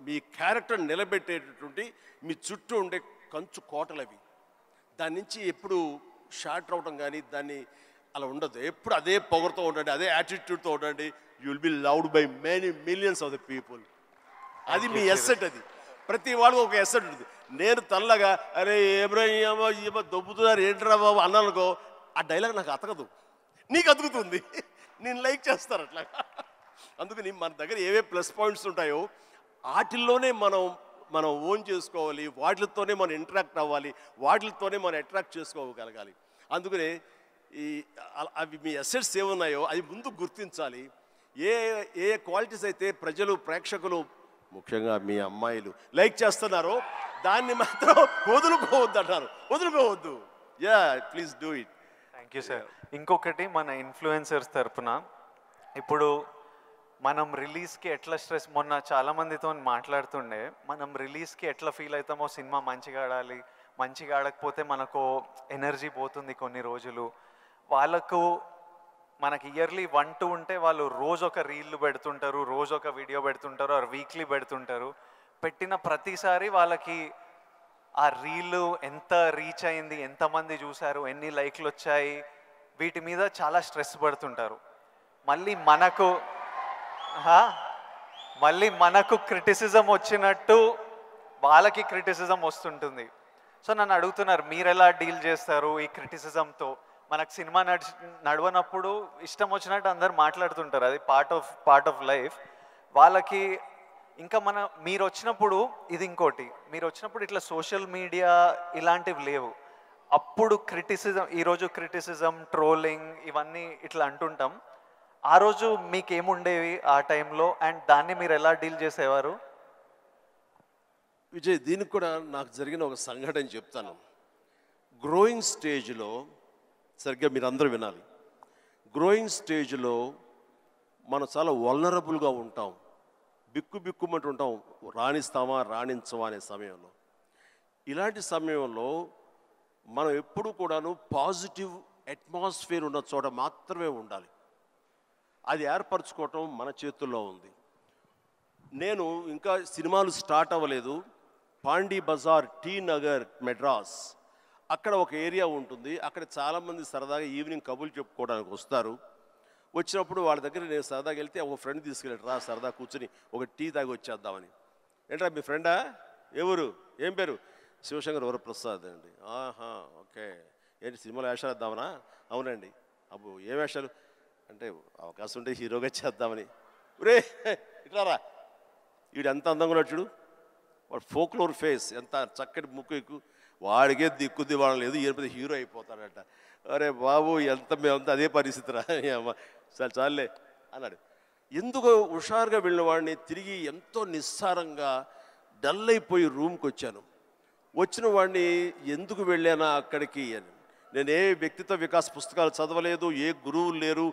మీ క్యారెక్టర్ నిలబెట్టేటటువంటి మీ చుట్టూ ఉండే కంచు కోటలు అవి. దాని నుంచి ఎప్పుడు షార్ట్ అవడం కానీ దాన్ని అలా ఉండదు. ఎప్పుడు అదే పొగరుతో ఉండండి, అదే యాటిట్యూడ్తో ఉండండి. You will be loved by many millions of the people. అది మీ ఎస్సెట్. అది ప్రతి వాళ్ళకి ఒక ఎస్సెట్ ఉంటుంది. నేను తల్లగా అరే ఏమో దొబ్బుతున్నారు ఏంట్రా బాబు అన్నానుకో, ఆ డైలాగ్ నాకు అతకదు, నీకు అతుకుతుంది, నేను లైక్ చేస్తాను అట్లా. అందుకని మన దగ్గర ఏవే ప్లస్ పాయింట్స్ ఉంటాయో వాటిల్లోనే మనం ఓన్ చేసుకోవాలి, వాటితోనే మనం ఇంటరాక్ట్ అవ్వాలి, వాటితోనే మనం అట్రాక్ట్ చేసుకోగలగాలి. అందుకనే అవి మీ అసెట్స్ ఏమున్నాయో అది ముందు గుర్తించాలి. ఏ క్వాలిటీస్ అయితే ప్రజలు, ప్రేక్షకులు, ముఖ్యంగా మీ అమ్మాయిలు లైక్ చేస్తున్నారో దాన్ని మాత్రం వదులుకోవద్దు. Yeah, please do it. Thank you sir. ఇంకొకటి మన ఇన్ఫ్లుయెన్సర్స్ తరఫున ఇప్పుడు మనం రిలీజ్కి ఎట్లా స్ట్రెస్, మొన్న చాలామందితో మాట్లాడుతుండే, మనం రిలీజ్కి ఎట్లా ఫీల్ అవుతామో, సినిమా మంచిగా ఆడాలి, మంచిగా ఆడకపోతే మనకు ఎనర్జీ పోతుంది కొన్ని రోజులు. వాళ్ళకు మనకి ఇయర్లీ 1-2 ఉంటే వాళ్ళు రోజు ఒక రీల్ పెడుతుంటారు, రోజు ఒక వీడియో పెడుతుంటారు, ఆర్ వీక్లీ పెడుతుంటారు. పెట్టిన ప్రతిసారి వాళ్ళకి ఆ రీల్ ఎంత రీచ్ అయింది, ఎంతమంది చూశారు, ఎన్ని లైక్లు వచ్చాయి, వీటి మీద చాలా స్ట్రెస్ పడుతుంటారు. మళ్ళీ మనకు హా? మళ్ళీ మనకు క్రిటిసిజం వచ్చినట్టు వాళ్ళకి క్రిటిసిజం వస్తుంటుంది. సో నన్ను అడుగుతున్నారు, మీరు ఎలా డీల్ చేస్తారు ఈ క్రిటిసిజంతో? మనకు సినిమా నడవనప్పుడు ఇష్టం వచ్చినట్టు అందరు మాట్లాడుతుంటారు, అది పార్ట్ ఆఫ్ లైఫ్. వాళ్ళకి ఇంకా మీరు వచ్చినప్పుడు ఇది ఇంకోటి, మీరు వచ్చినప్పుడు ఇట్లా సోషల్ మీడియా ఇలాంటివి లేవు. అప్పుడు ఈరోజు క్రిటిసిజం, ట్రోలింగ్ ఇవన్నీ ఇట్లా అంటుంటాం. ఆ రోజు మీకేముండేవి ఆ టైంలో, అండ్ దాన్ని మీరు ఎలా డీల్ చేసేవారు? విజయ్, దీనికి కూడా నాకు జరిగిన ఒక సంఘటన చెప్తాను. గ్రోయింగ్ స్టేజ్లో, సరిగ్గా మీరు అందరూ వినాలి, గ్రోయింగ్ స్టేజ్లో మనం చాలా వల్నరబుల్గా ఉంటాం, బిక్కుమంటూ ఉంటాం, రాణిస్తామా రాణించమా అనే సమయంలో. ఇలాంటి సమయంలో మనం ఎప్పుడు కూడాను పాజిటివ్ అట్మాస్ఫియర్ ఉన్న చోట మాత్రమే ఉండాలి. అది ఏర్పరచుకోవటం మన చేతుల్లో ఉంది. నేను ఇంకా సినిమాలు స్టార్ట్ అవ్వలేదు. పాండీ బజార్, టీ నగర్, మెడ్రాస్, అక్కడ ఒక ఏరియా ఉంటుంది. అక్కడ చాలామంది సరదాగా ఈవినింగ్ కబుర్లు చెప్పుకోవడానికి వస్తారు. వచ్చినప్పుడు వాళ్ళ దగ్గర నేను సరదాగా వెళ్తే ఒక ఫ్రెండ్ తీసుకెళ్ళాడు, రా సరదా కూర్చొని ఒక టీ తాగి వచ్చేద్దామని. ఏంట్రా మీ ఫ్రెండా? ఎవరు? ఏం పేరు? శివశంకర్ వరప్రసాద్ అండి. ఆహా, ఓకే. ఏంటి సినిమాలో వేషాలు వేద్దామనా? అవునండి. అబ్బో ఏం వేషాలు అంటే, అవకాశం ఉంటే హీరోగా చేద్దామని. రే ఇట్లారా, వీడు ఎంత అందంగా ఉన్నాడు చూడు, వాడు ఫోక్లోర్ ఫేస్, ఎంత చక్కటి ముక్కు ఎక్కువ, వాడికే దిక్కుద్ది వాడు లేదు, ఈయన హీరో అయిపోతాడట. అరే బాబు, మేమంతా అదే పరిస్థితి రా, చాలే అన్నాడు. ఎందుకో హుషారుగా వెళ్ళిన వాడిని తిరిగి ఎంతో నిస్సారంగా డల్ అయిపోయి రూమ్కి వచ్చాను. వచ్చిన వాడిని ఎందుకు వెళ్ళానా అక్కడికి అని, నేను ఏ వ్యక్తిత్వ వికాస్ పుస్తకాలు చదవలేదు, ఏ గురువులు లేరు,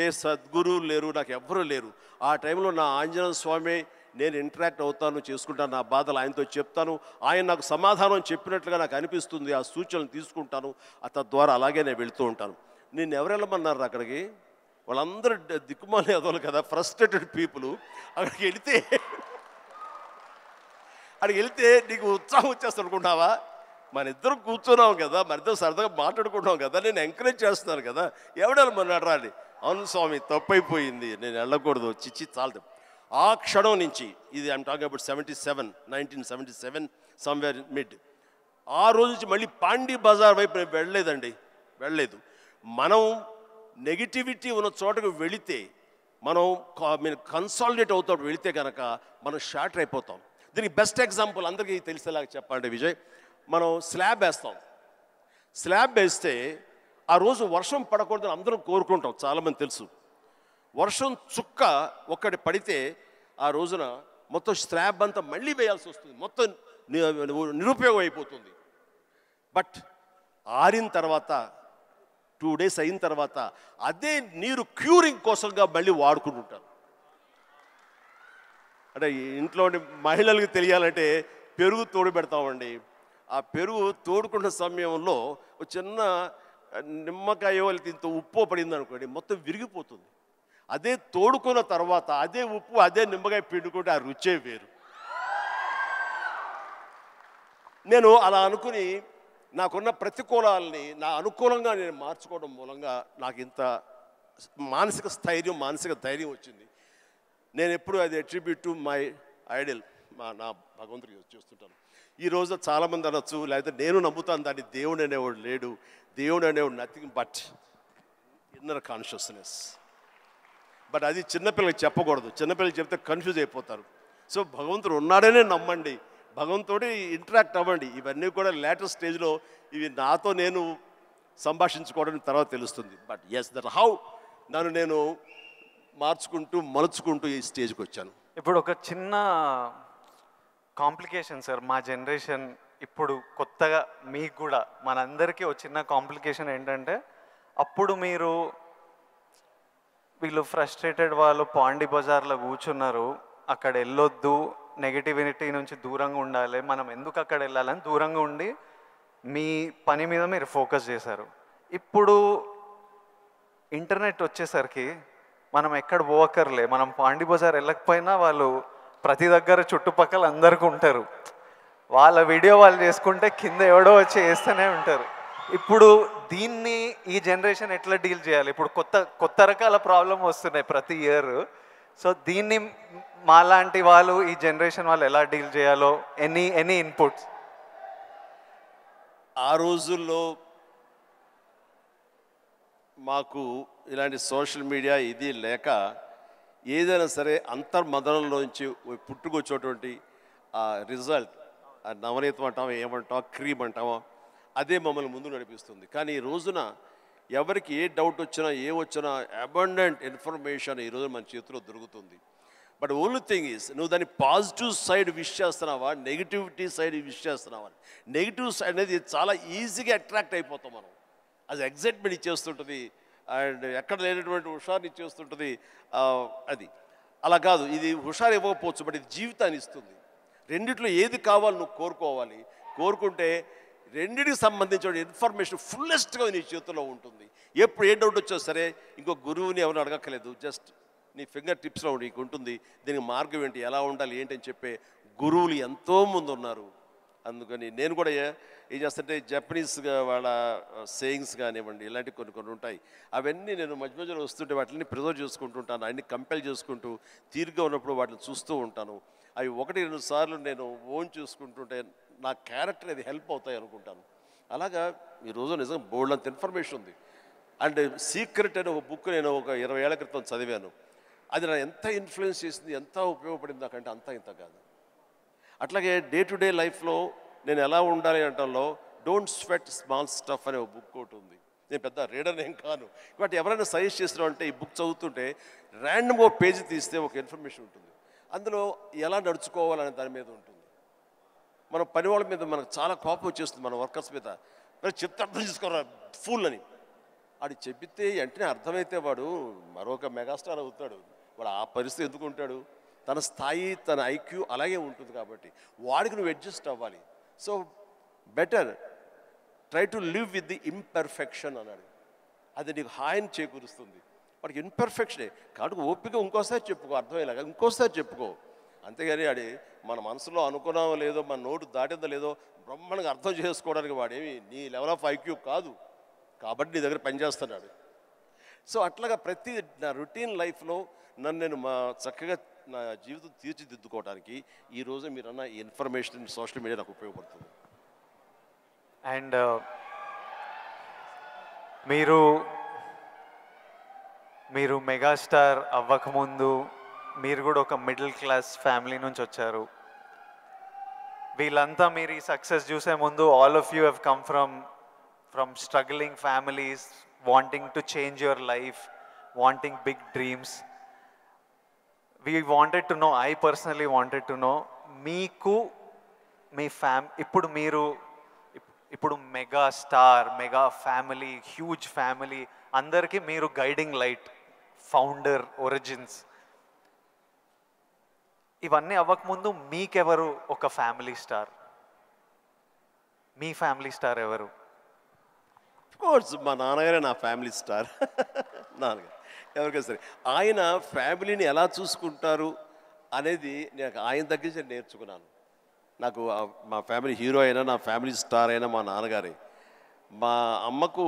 ఏ సద్గురువులు లేరు, నాకు ఎవ్వరూ లేరు. ఆ టైంలో నా ఆంజనేయ స్వామి నేను ఇంటరాక్ట్ అవుతాను, చేసుకుంటాను, నా బాధలు ఆయనతో చెప్తాను, ఆయన నాకు సమాధానం చెప్పినట్లుగా నాకు అనిపిస్తుంది, ఆ సూచనలు తీసుకుంటాను, తద్వారా అలాగే నేను వెళుతూ ఉంటాను. నేను ఎవరు వెళ్ళమన్నారు అక్కడికి? వాళ్ళందరూ దిక్కుమాలి అదోలు కదా, ఫ్రస్ట్రేటెడ్ పీపుల్. అక్కడికి వెళ్తే నీకు ఉత్సాహం వచ్చేస్తా అనుకుంటావా? మన ఇద్దరం కూర్చున్నాం కదా, మన ఇద్దరు సరదాగా మాట్లాడుకుంటాం కదా, నేను ఎంకరేజ్ చేస్తున్నాను కదా, ఎవడెళ్ళమన్నాడు రా అని. అవును స్వామి, తప్పైపోయింది, నేను వెళ్ళకూడదు, చిచ్చి చాలదు. ఆ క్షణం నుంచి, ఇది I'm talking about 1977 somewhere mid, ఆ రోజు నుంచి మళ్ళీ పాండీ బజార్ వైపు నేను వెళ్ళలేదు. మనం నెగిటివిటీ ఉన్న చోటకు వెళితే, మనం కన్సాలిడేట్ అవుతాడు వెళితే కనుక మనం షార్టర్ అయిపోతాం. దీనికి బెస్ట్ ఎగ్జాంపుల్ అందరికీ తెలిసేలాగా చెప్పాలంటే విజయ్, మనం స్లాబ్ వేస్తే ఆ రోజు వర్షం పడకూడదని అందరం కోరుకుంటాం, చాలామంది తెలుసు. వర్షం చుక్క ఒక్కటి పడితే ఆ రోజున మొత్తం స్లాబ్ అంతా మళ్ళీ వేయాల్సి వస్తుంది, మొత్తం నిరుపయోగం అయిపోతుంది. బట్ ఆరిన తర్వాత 2 days అయిన తర్వాత అదే నీరు క్యూరింగ్ కోసంగా మళ్ళీ వాడుకుంటుంటారు. అంటే ఇంట్లోని మహిళలకు తెలియాలంటే పెరుగు తోడు పెడతామండి. ఆ పెరుగు తోడుకున్న సమయంలో ఒక చిన్న నిమ్మకాయ ఇంత ఉప్పు పడింది అనుకోండి, మొత్తం విరిగిపోతుంది. అదే తోడుకున్న తర్వాత అదే ఉప్పు అదే నిమ్మకాయ పిండుకుంటే ఆ రుచే వేరు. నేను అలా అనుకుని నాకున్న ప్రతికూలాలని నా అనుకూలంగా నేను మార్చుకోవడం మూలంగా నాకు ఇంత మానసిక ధైర్యం వచ్చింది. నేను ఎప్పుడు అది అట్రిబ్యూట్ టు మై ఐడల్, నా భగవంతుడికి చేస్తుంటాను. ఈ రోజు చాలామంది అనొచ్చు, లేకపోతే నేను నమ్ముతాను దాన్ని, దేవుడు అనేవాడు లేడు, దేవుడు అనేవాడు nothing but inner consciousness. But అది చిన్నపిల్లలకి చెప్పకూడదు, చిన్నపిల్లలకి చెప్తే కన్ఫ్యూజ్ అయిపోతారు. సో భగవంతుడు ఉన్నాడనే నమ్మండి, భగవంతుడి ఇంటరాక్ట్ అవ్వండి. ఇవన్నీ కూడా లేటెస్ట్ స్టేజ్లో ఇవి నాతో నేను సంభాషించుకోవడం తర్వాత తెలుస్తుంది. బట్ ఎస్, దట్ హౌ నన్ను నేను మలుచుకుంటూ ఈ స్టేజ్కి వచ్చాను. ఇప్పుడు ఒక చిన్న కాంప్లికేషన్ సార్, మా జనరేషన్ ఇప్పుడు కొత్తగా మీకు కూడా మనందరికీ ఒక చిన్న కాంప్లికేషన్ ఏంటంటే, అప్పుడు వీళ్ళు ఫ్రస్ట్రేటెడ్ వాళ్ళు పాండీ బజార్లో కూర్చున్నారు, అక్కడ వెళ్ళొద్దు, నెగిటివిటీ నుంచి దూరంగా ఉండాలి, మనం ఎందుకు అక్కడ వెళ్ళాలని దూరంగా ఉండి మీ పని మీద మీరు ఫోకస్ చేశారు. ఇప్పుడు ఇంటర్నెట్ వచ్చేసరికి మనం ఎక్కడ పోవక్కర్లే, మనం పాండీ బజార్ వెళ్ళకపోయినా వాళ్ళు ప్రతి దగ్గర చుట్టుపక్కల అందరికీ ఉంటారు. వాళ్ళ వీడియో వాళ్ళు చేసుకుంటే కింద ఎవడో వచ్చి వేస్తూనే ఉంటారు. ఇప్పుడు దీన్ని ఈ జనరేషన్ ఎట్లా డీల్ చేయాలి? ఇప్పుడు కొత్త కొత్త రకాల ప్రాబ్లం వస్తున్నాయి ప్రతి ఇయర్. సో దీన్ని మాలాంటి వాళ్ళు ఈ జనరేషన్ వాళ్ళు ఎలా డీల్ చేయాలో ఎనీ ఇన్పుట్స్? ఆ రోజుల్లో మాకు ఇలాంటి సోషల్ మీడియా ఇది లేక ఏదైనా సరే అంతర్మదనంలోంచి పుట్టుకొచ్చేటువంటి ఆ రిజల్ట్, ఆ నవనీతం అంటామా ఏమంటామా క్రీమ్ అంటామా, అదే మమ్మల్ని ముందు నడిపిస్తుంది. కానీ ఈ రోజున ఎవరికి ఏ డౌట్ వచ్చినా ఏ వచ్చినా అబండెంట్ ఇన్ఫర్మేషన్ ఈరోజు మన చేతిలో దొరుకుతుంది. బట్ ఓన్లీ థింగ్ ఈజ్ నువ్వు దాన్ని పాజిటివ్ సైడ్ విష్ చేస్తున్నావా, నెగిటివిటీ సైడ్ విష్ చేస్తున్నావా. నెగిటివ్ సైడ్ అనేది చాలా ఈజీగా అట్రాక్ట్ అయిపోతాం మనం. అది ఎగ్జైట్మెంట్ ఇచ్చేస్తుంటుంది అండ్ ఎక్కడ లేనటువంటి హుషారుని ఇచ్చేస్తుంటుంది. అది అలా కాదు, ఇది హుషారు ఇవ్వకపోవచ్చు బట్ ఇది జీవితాన్ని ఇస్తుంది. రెండిట్లో ఏది కావాలి నువ్వు కోరుకోవాలి. కోరుకుంటే రెండింటికి సంబంధించిన ఇన్ఫర్మేషన్ ఫుల్లెస్ట్గా నీ చేతిలో ఉంటుంది. ఎప్పుడు ఏ డౌట్ వచ్చో సరే ఇంకో గురువుని ఎవరు అడగక్కర్లేదు, జస్ట్ నీ ఫింగర్ టిప్స్లో నీకు ఉంటుంది. దీనికి మార్గం ఏంటి, ఎలా ఉండాలి ఏంటి అని చెప్పే గురువులు ఎంతోమంది ఉన్నారు. అందుకని నేను కూడా ఏం చేస్తుంటే జపనీస్గా వాళ్ళ సేయింగ్స్ కానివ్వండి ఇలాంటి కొన్ని ఉంటాయి. అవన్నీ నేను మధ్య మధ్యలో వస్తుంటే వాటిని ప్రిజర్వ్ చేసుకుంటుంటాను, అన్ని కంపెల్ చేసుకుంటూ తీరుగా ఉన్నప్పుడు వాటిని చూస్తూ ఉంటాను. అవి 1-2 సార్లు నేను ఓన్ చూసుకుంటుంటే నా క్యారెక్టర్ అది హెల్ప్ అవుతాయి అనుకుంటాను. అలాగా ఈరోజు నిజంగా బోల్డ్ అంత ఇన్ఫర్మేషన్ ఉంది. అండ్ సీక్రెట్ అనే ఒక బుక్ నేను ఒక 20 ఏళ్ల క్రితం చదివాను. అది నా ఎంత ఇన్ఫ్లుయెన్స్ చేసింది, ఎంత ఉపయోగపడింది నాకంటే అంత ఇంత కాదు. అట్లాగే డే టు డే లైఫ్లో నేను ఎలా ఉండాలి అంటంలో డోంట్ స్వెట్ స్మాల్ స్టఫ్ అనే ఒక బుక్ ఒకటి ఉంది. నేను పెద్ద రీడర్ ఏం కాను, బట్ ఎవరైనా సజెస్ట్ చేస్తున్నావు అంటే ఈ బుక్ చదువుతుంటే ర్యాండమ్గా పేజీ తీస్తే ఒక ఇన్ఫర్మేషన్ ఉంటుంది. అందులో ఎలా నడుచుకోవాలనే దాని మీద ఉంటుంది. మన పని వాళ్ళ మీద మనకు చాలా కోపం వచ్చేస్తుంది, మన వర్కర్స్ మీద. మరి చెప్తే అర్థం చేసుకోరా ఫూల్ అని వాడు చెబితే వెంటనే అర్థమైతే వాడు మరొక మెగాస్టార్ అవుతాడు. వాడు ఆ పరిస్థితి ఎందుకు ఉంటాడు, తన స్థాయి తన ఐక్యూ అలాగే ఉంటుంది. కాబట్టి వాడికి నువ్వు అడ్జస్ట్ అవ్వాలి. So better try to live with the imperfection అన్నాడు. అది నీకు హాయిని చేకూరుస్తుంది. వాడికి ఇన్పర్ఫెక్షనే కాబట్టి ఓపిక ఇంకోసారి చెప్పుకో, అర్థమయ్యేలాగా ఇంకోసారి చెప్పుకో. అంతేగాని వాడి మన మనసులో అనుకున్నామో లేదో, మన నోటు దాటిందో లేదో బ్రహ్మాండంగా అర్థం చేసుకోవడానికి వాడేమి నీ లెవెల్ ఆఫ్ ఐక్యూ కాదు, కాబట్టి నీ దగ్గర పనిచేస్తున్నాడు. సో అట్లాగా ప్రతి నా రొటీన్ లైఫ్లో నన్ను నేను చక్కగా నా జీవితం తీర్చిదిద్దుకోవడానికి ఈరోజు మీరన్న ఈ ఇన్ఫర్మేషన్ సోషల్ మీడియా నాకు ఉపయోగపడుతుంది. అండ్ మీరు మెగాస్టార్ అవ్వకముందు మీరు కూడా ఒక మిడిల్ క్లాస్ ఫ్యామిలీ నుంచి వచ్చారు. వీళ్ళంతా మీరు ఈ సక్సెస్ చూసే ముందు all of you have come from struggling families, wanting to change your life, wanting big dreams. We wanted to know, I personally wanted to know, మీకు మీ ఇప్పుడు mega star, mega family, huge family అందరికీ మీరు guiding light, founder, origins. ఇవన్నీ అవ్వకముందు మీకెవరు ఒక family star? మీ family star ఎవరు? Course మా నాన్నగారే నా ఫ్యామిలీ స్టార్. నాన్నగారు ఎవరికైనా సరే ఆయన ఫ్యామిలీని ఎలా చూసుకుంటారు అనేది నేను ఆయన దగ్గర నుంచి నేర్చుకున్నాను. నాకు మా ఫ్యామిలీ హీరో అయినా నా ఫ్యామిలీ స్టార్ అయినా మా నాన్నగారే. మా అమ్మకు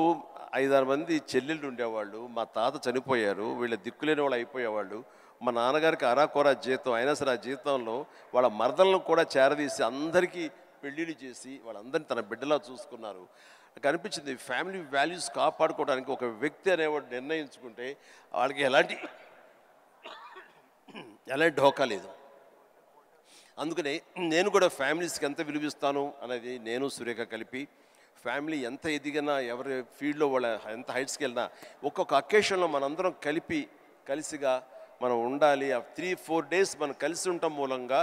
5-6 మంది చెల్లెళ్ళు ఉండేవాళ్ళు. మా తాత చనిపోయారు, వీళ్ళ దిక్కులేని వాళ్ళు అయిపోయేవాళ్ళు. మా నాన్నగారికి అరాకొరా జీతం అయినా సరే ఆ జీతంలో వాళ్ళ మరదలను కూడా చేరదీసి అందరికీ పెళ్ళిళ్ళు చేసి వాళ్ళందరినీ తన బిడ్డలా చూసుకున్నారు. నాకు అనిపించింది ఫ్యామిలీ వాల్యూస్ కాపాడుకోవడానికి ఒక వ్యక్తి అనేవాడు నిర్ణయించుకుంటే వాళ్ళకి ఎలాంటి ఢోకా లేదు. అందుకనే నేను కూడా ఫ్యామిలీస్కి ఎంత విలువిస్తాను అనేది నేను సురేఖ కలిపి ఫ్యామిలీ ఎంత ఎదిగినా ఎవరి ఫీల్డ్లో వాళ్ళ ఎంత హైట్స్కి వెళ్ళినా ఒక్కొక్క అకేషన్లో మనందరం కలిసిగా మనం ఉండాలి. ఆ 3-4 డేస్ మనం కలిసి ఉండటం మూలంగా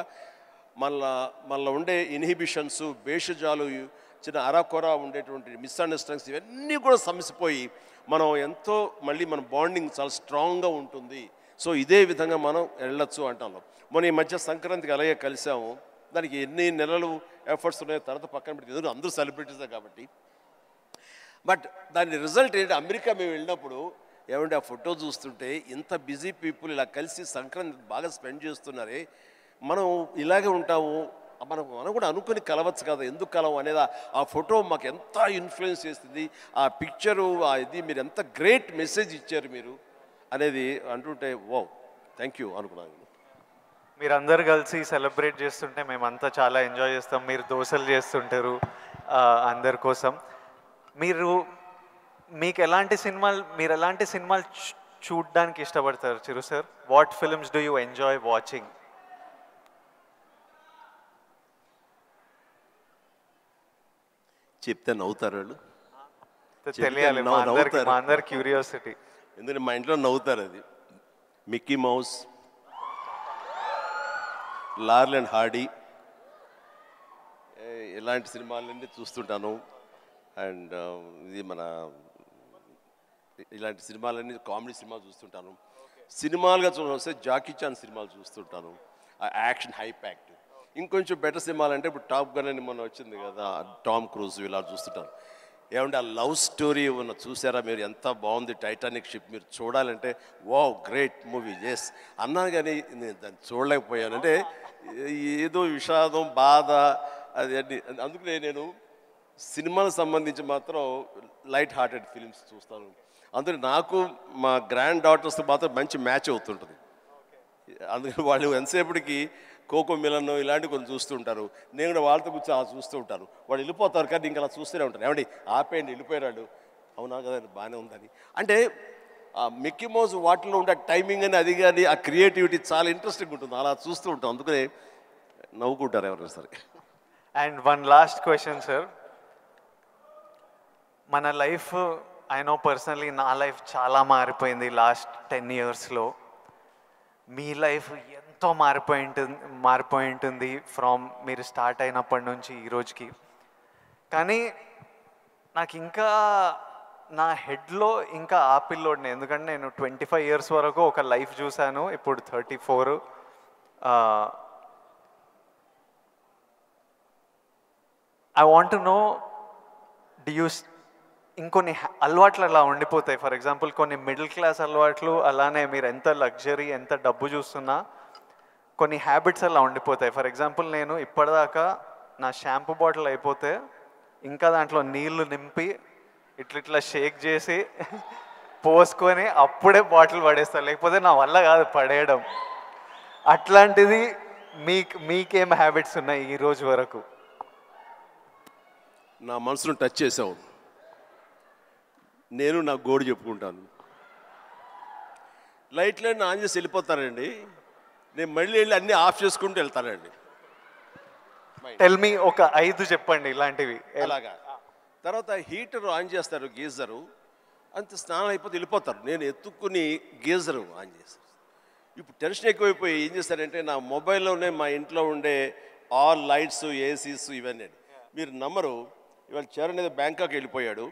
మళ్ళీ ఉండే ఇన్హిబిషన్స్, భేషజాలు, చిన్న అరాకొరా ఉండేటువంటి మిస్అండర్స్టాండింగ్స్ ఇవన్నీ కూడా సమసిపోయి మనం ఎంతో మళ్ళీ మన బాండింగ్ చాలా స్ట్రాంగ్గా ఉంటుంది. సో ఇదే విధంగా మనం వెళ్ళొచ్చు అంటాం. మొన్న ఈ మధ్య సంక్రాంతికి అలాగే కలిసాము. దానికి ఎన్ని నెలలు ఎఫర్ట్స్ ఉన్నాయో తర్వాత పక్కన పెట్టి ఎందుకు అందరూ సెలబ్రిటీసే కాబట్టి. బట్ దాని రిజల్ట్ ఏంటి, అమెరికా మేము వెళ్ళినప్పుడు ఏమంటే ఆ ఫోటో చూస్తుంటే ఇంత బిజీ పీపుల్ ఇలా కలిసి సంక్రాంతి బాగా స్పెండ్ చేస్తున్నారే, మనం ఇలాగే ఉంటాము మనం కూడా అనుకుని కలవచ్చు కదా, ఎందుకు కలవం అనేది ఆ ఫోటో మాకు ఎంత ఇన్ఫ్లుయెన్స్ చేస్తుంది, ఆ పిక్చరు ఇది మీరు ఎంత గ్రేట్ మెసేజ్ ఇచ్చారు మీరు అనేది అంటుంటే వో థ్యాంక్ యూ అనుకున్నాను. మీరందరు కలిసి సెలబ్రేట్ చేస్తుంటే మేమంతా చాలా ఎంజాయ్ చేస్తాం. మీరు దోశలు చేస్తుంటారు అందరి కోసం. మీరు ఎలాంటి సినిమాలు చూడడానికి ఇష్టపడతారు Chiru sir? What films do you enjoy watching? చెప్తే నవ్వుతారు వాళ్ళు, తెలియాలి మా అందరి క్యూరియాసిటీ. ఎందుకంటే మా ఇంట్లో నవ్వుతారు. అది మిక్కీ మౌస్, లార్ల్ అండ్ హార్డీ ఇలాంటి సినిమాలన్నీ చూస్తుంటాను. అండ్ ఇది మన ఇలాంటి సినిమాలన్నీ కామెడీ సినిమాలు చూస్తుంటాను. సినిమాలుగా చూస్తే జాకీ చాన్ సినిమాలు చూస్తుంటాను, ఆ యాక్షన్ హై ప్యాక్ట్. ఇంకొంచెం బెటర్ సినిమాలు అంటే ఇప్పుడు టాప్ గన్ అని మొన్న వచ్చింది కదా, టామ్ క్రూజ్, ఇలా చూస్తుంటాను. ఏమంటే ఆ లవ్ స్టోరీ ఉన్న చూసారా మీరు, ఎంత బాగుంది టైటానిక్ షిప్, మీరు చూడాలంటే వావ్ గ్రేట్ మూవీ ఎస్ అన్నాను, కానీ నేను దాన్ని చూడలేకపోయాను. అంటే ఏదో విషాదం బాధ అది అన్ని. అందుకనే నేను సినిమాలకు సంబంధించి మాత్రం లైట్ హార్టెడ్ ఫిలిమ్స్ చూస్తాను. అందుకని నాకు మా గ్రాండ్ డాటర్స్ మాత్రం మంచి మ్యాచ్ అవుతుంటుంది. అందుకని వాళ్ళు ఎంతసేపటికి కోకో మిలన్ ఇలాంటివి కొన్ని చూస్తుంటారు, నేను కూడా వాళ్ళతో కూర్చొని చూస్తూ ఉంటాను. వాళ్ళు వెళ్ళిపోతారు కానీ ఇంకా అలా చూస్తూనే ఉంటాను. ఏమండి ఆపేయండి వెళ్ళిపోయాడు, అవునా కదా బాగానే ఉందని. అంటే ఆ మిక్కీ మౌస్ వాటిలో ఉండే టైమింగ్ అని అది కానీ ఆ క్రియేటివిటీ చాలా ఇంట్రెస్టింగ్ ఉంటుంది, అలా చూస్తూ ఉంటాం. అందుకనే నవ్వుకుంటారు ఎవరైనా సరే. And one last question sir, మన లైఫ్ ఐ నో పర్సనలీ నా లైఫ్ చాలా మారిపోయింది లాస్ట్ 10 yearsలో. మీ లైఫ్ ఎంతో మారిపోయి ఉంటుంది ఫ్రమ్ మీరు స్టార్ట్ అయినప్పటి నుంచి ఈ రోజుకి. కానీ నాకు ఇంకా నా హెడ్లో ఇంకా ఆ పిల్లోడిని, ఎందుకంటే నేను 25 years వరకు ఒక లైఫ్ చూశాను, ఇప్పుడు 34. ఐ వాంట్ టు నో, ఇంకొన్ని అలవాట్లు అలా ఉండిపోతాయి. ఫర్ ఎగ్జాంపుల్ కొన్ని మిడిల్ క్లాస్ అలవాట్లు, అలానే మీరు ఎంత లగ్జరీ ఎంత డబ్బు చూస్తున్నా కొన్ని హ్యాబిట్స్ అలా ఉండిపోతాయి. ఫర్ ఎగ్జాంపుల్ నేను ఇప్పటిదాకా నా షాంపూ బాటిల్ అయిపోతే ఇంకా దాంట్లో నీళ్లు నింపి ఇట్లా షేక్ చేసి పోసుకొని అప్పుడే బాటిల్ పడేస్తాను, లేకపోతే నా వల్ల కాదు పడేయడం. అట్లాంటిది మీకేం హ్యాబిట్స్ ఉన్నాయి ఈ రోజు వరకు? నా మనసును టచ్ చేసావు. నేను నా గోడు చెప్పుకుంటాను. లైట్లన్నీ ఆన్ చేసి వెళ్ళిపోతానండి, నేను మళ్ళీ వెళ్ళి అన్నీ ఆఫ్ చేసుకుంటూ వెళ్తానండి. టెల్ మీ ఒక 5 చెప్పండి ఇలాంటివి. అలాగా తర్వాత హీటర్ ఆన్ చేస్తారు, గీజరు అంత స్నానం అయిపోతే వెళ్ళిపోతారు, నేను ఎత్తుక్కుని గీజరు ఆన్ చేస్తాను. ఇప్పుడు టెన్షన్ ఎక్కువైపోయి ఏం చేస్తారంటే నా మొబైల్లోనే మా ఇంట్లో ఉండే ఆల్ లైట్స్ ఏసీస్ ఇవన్నీ. మీరు నమ్మరు, ఇవాళ చరణ్ ఏదో బ్యాంకాక్ వెళ్ళిపోయాడు,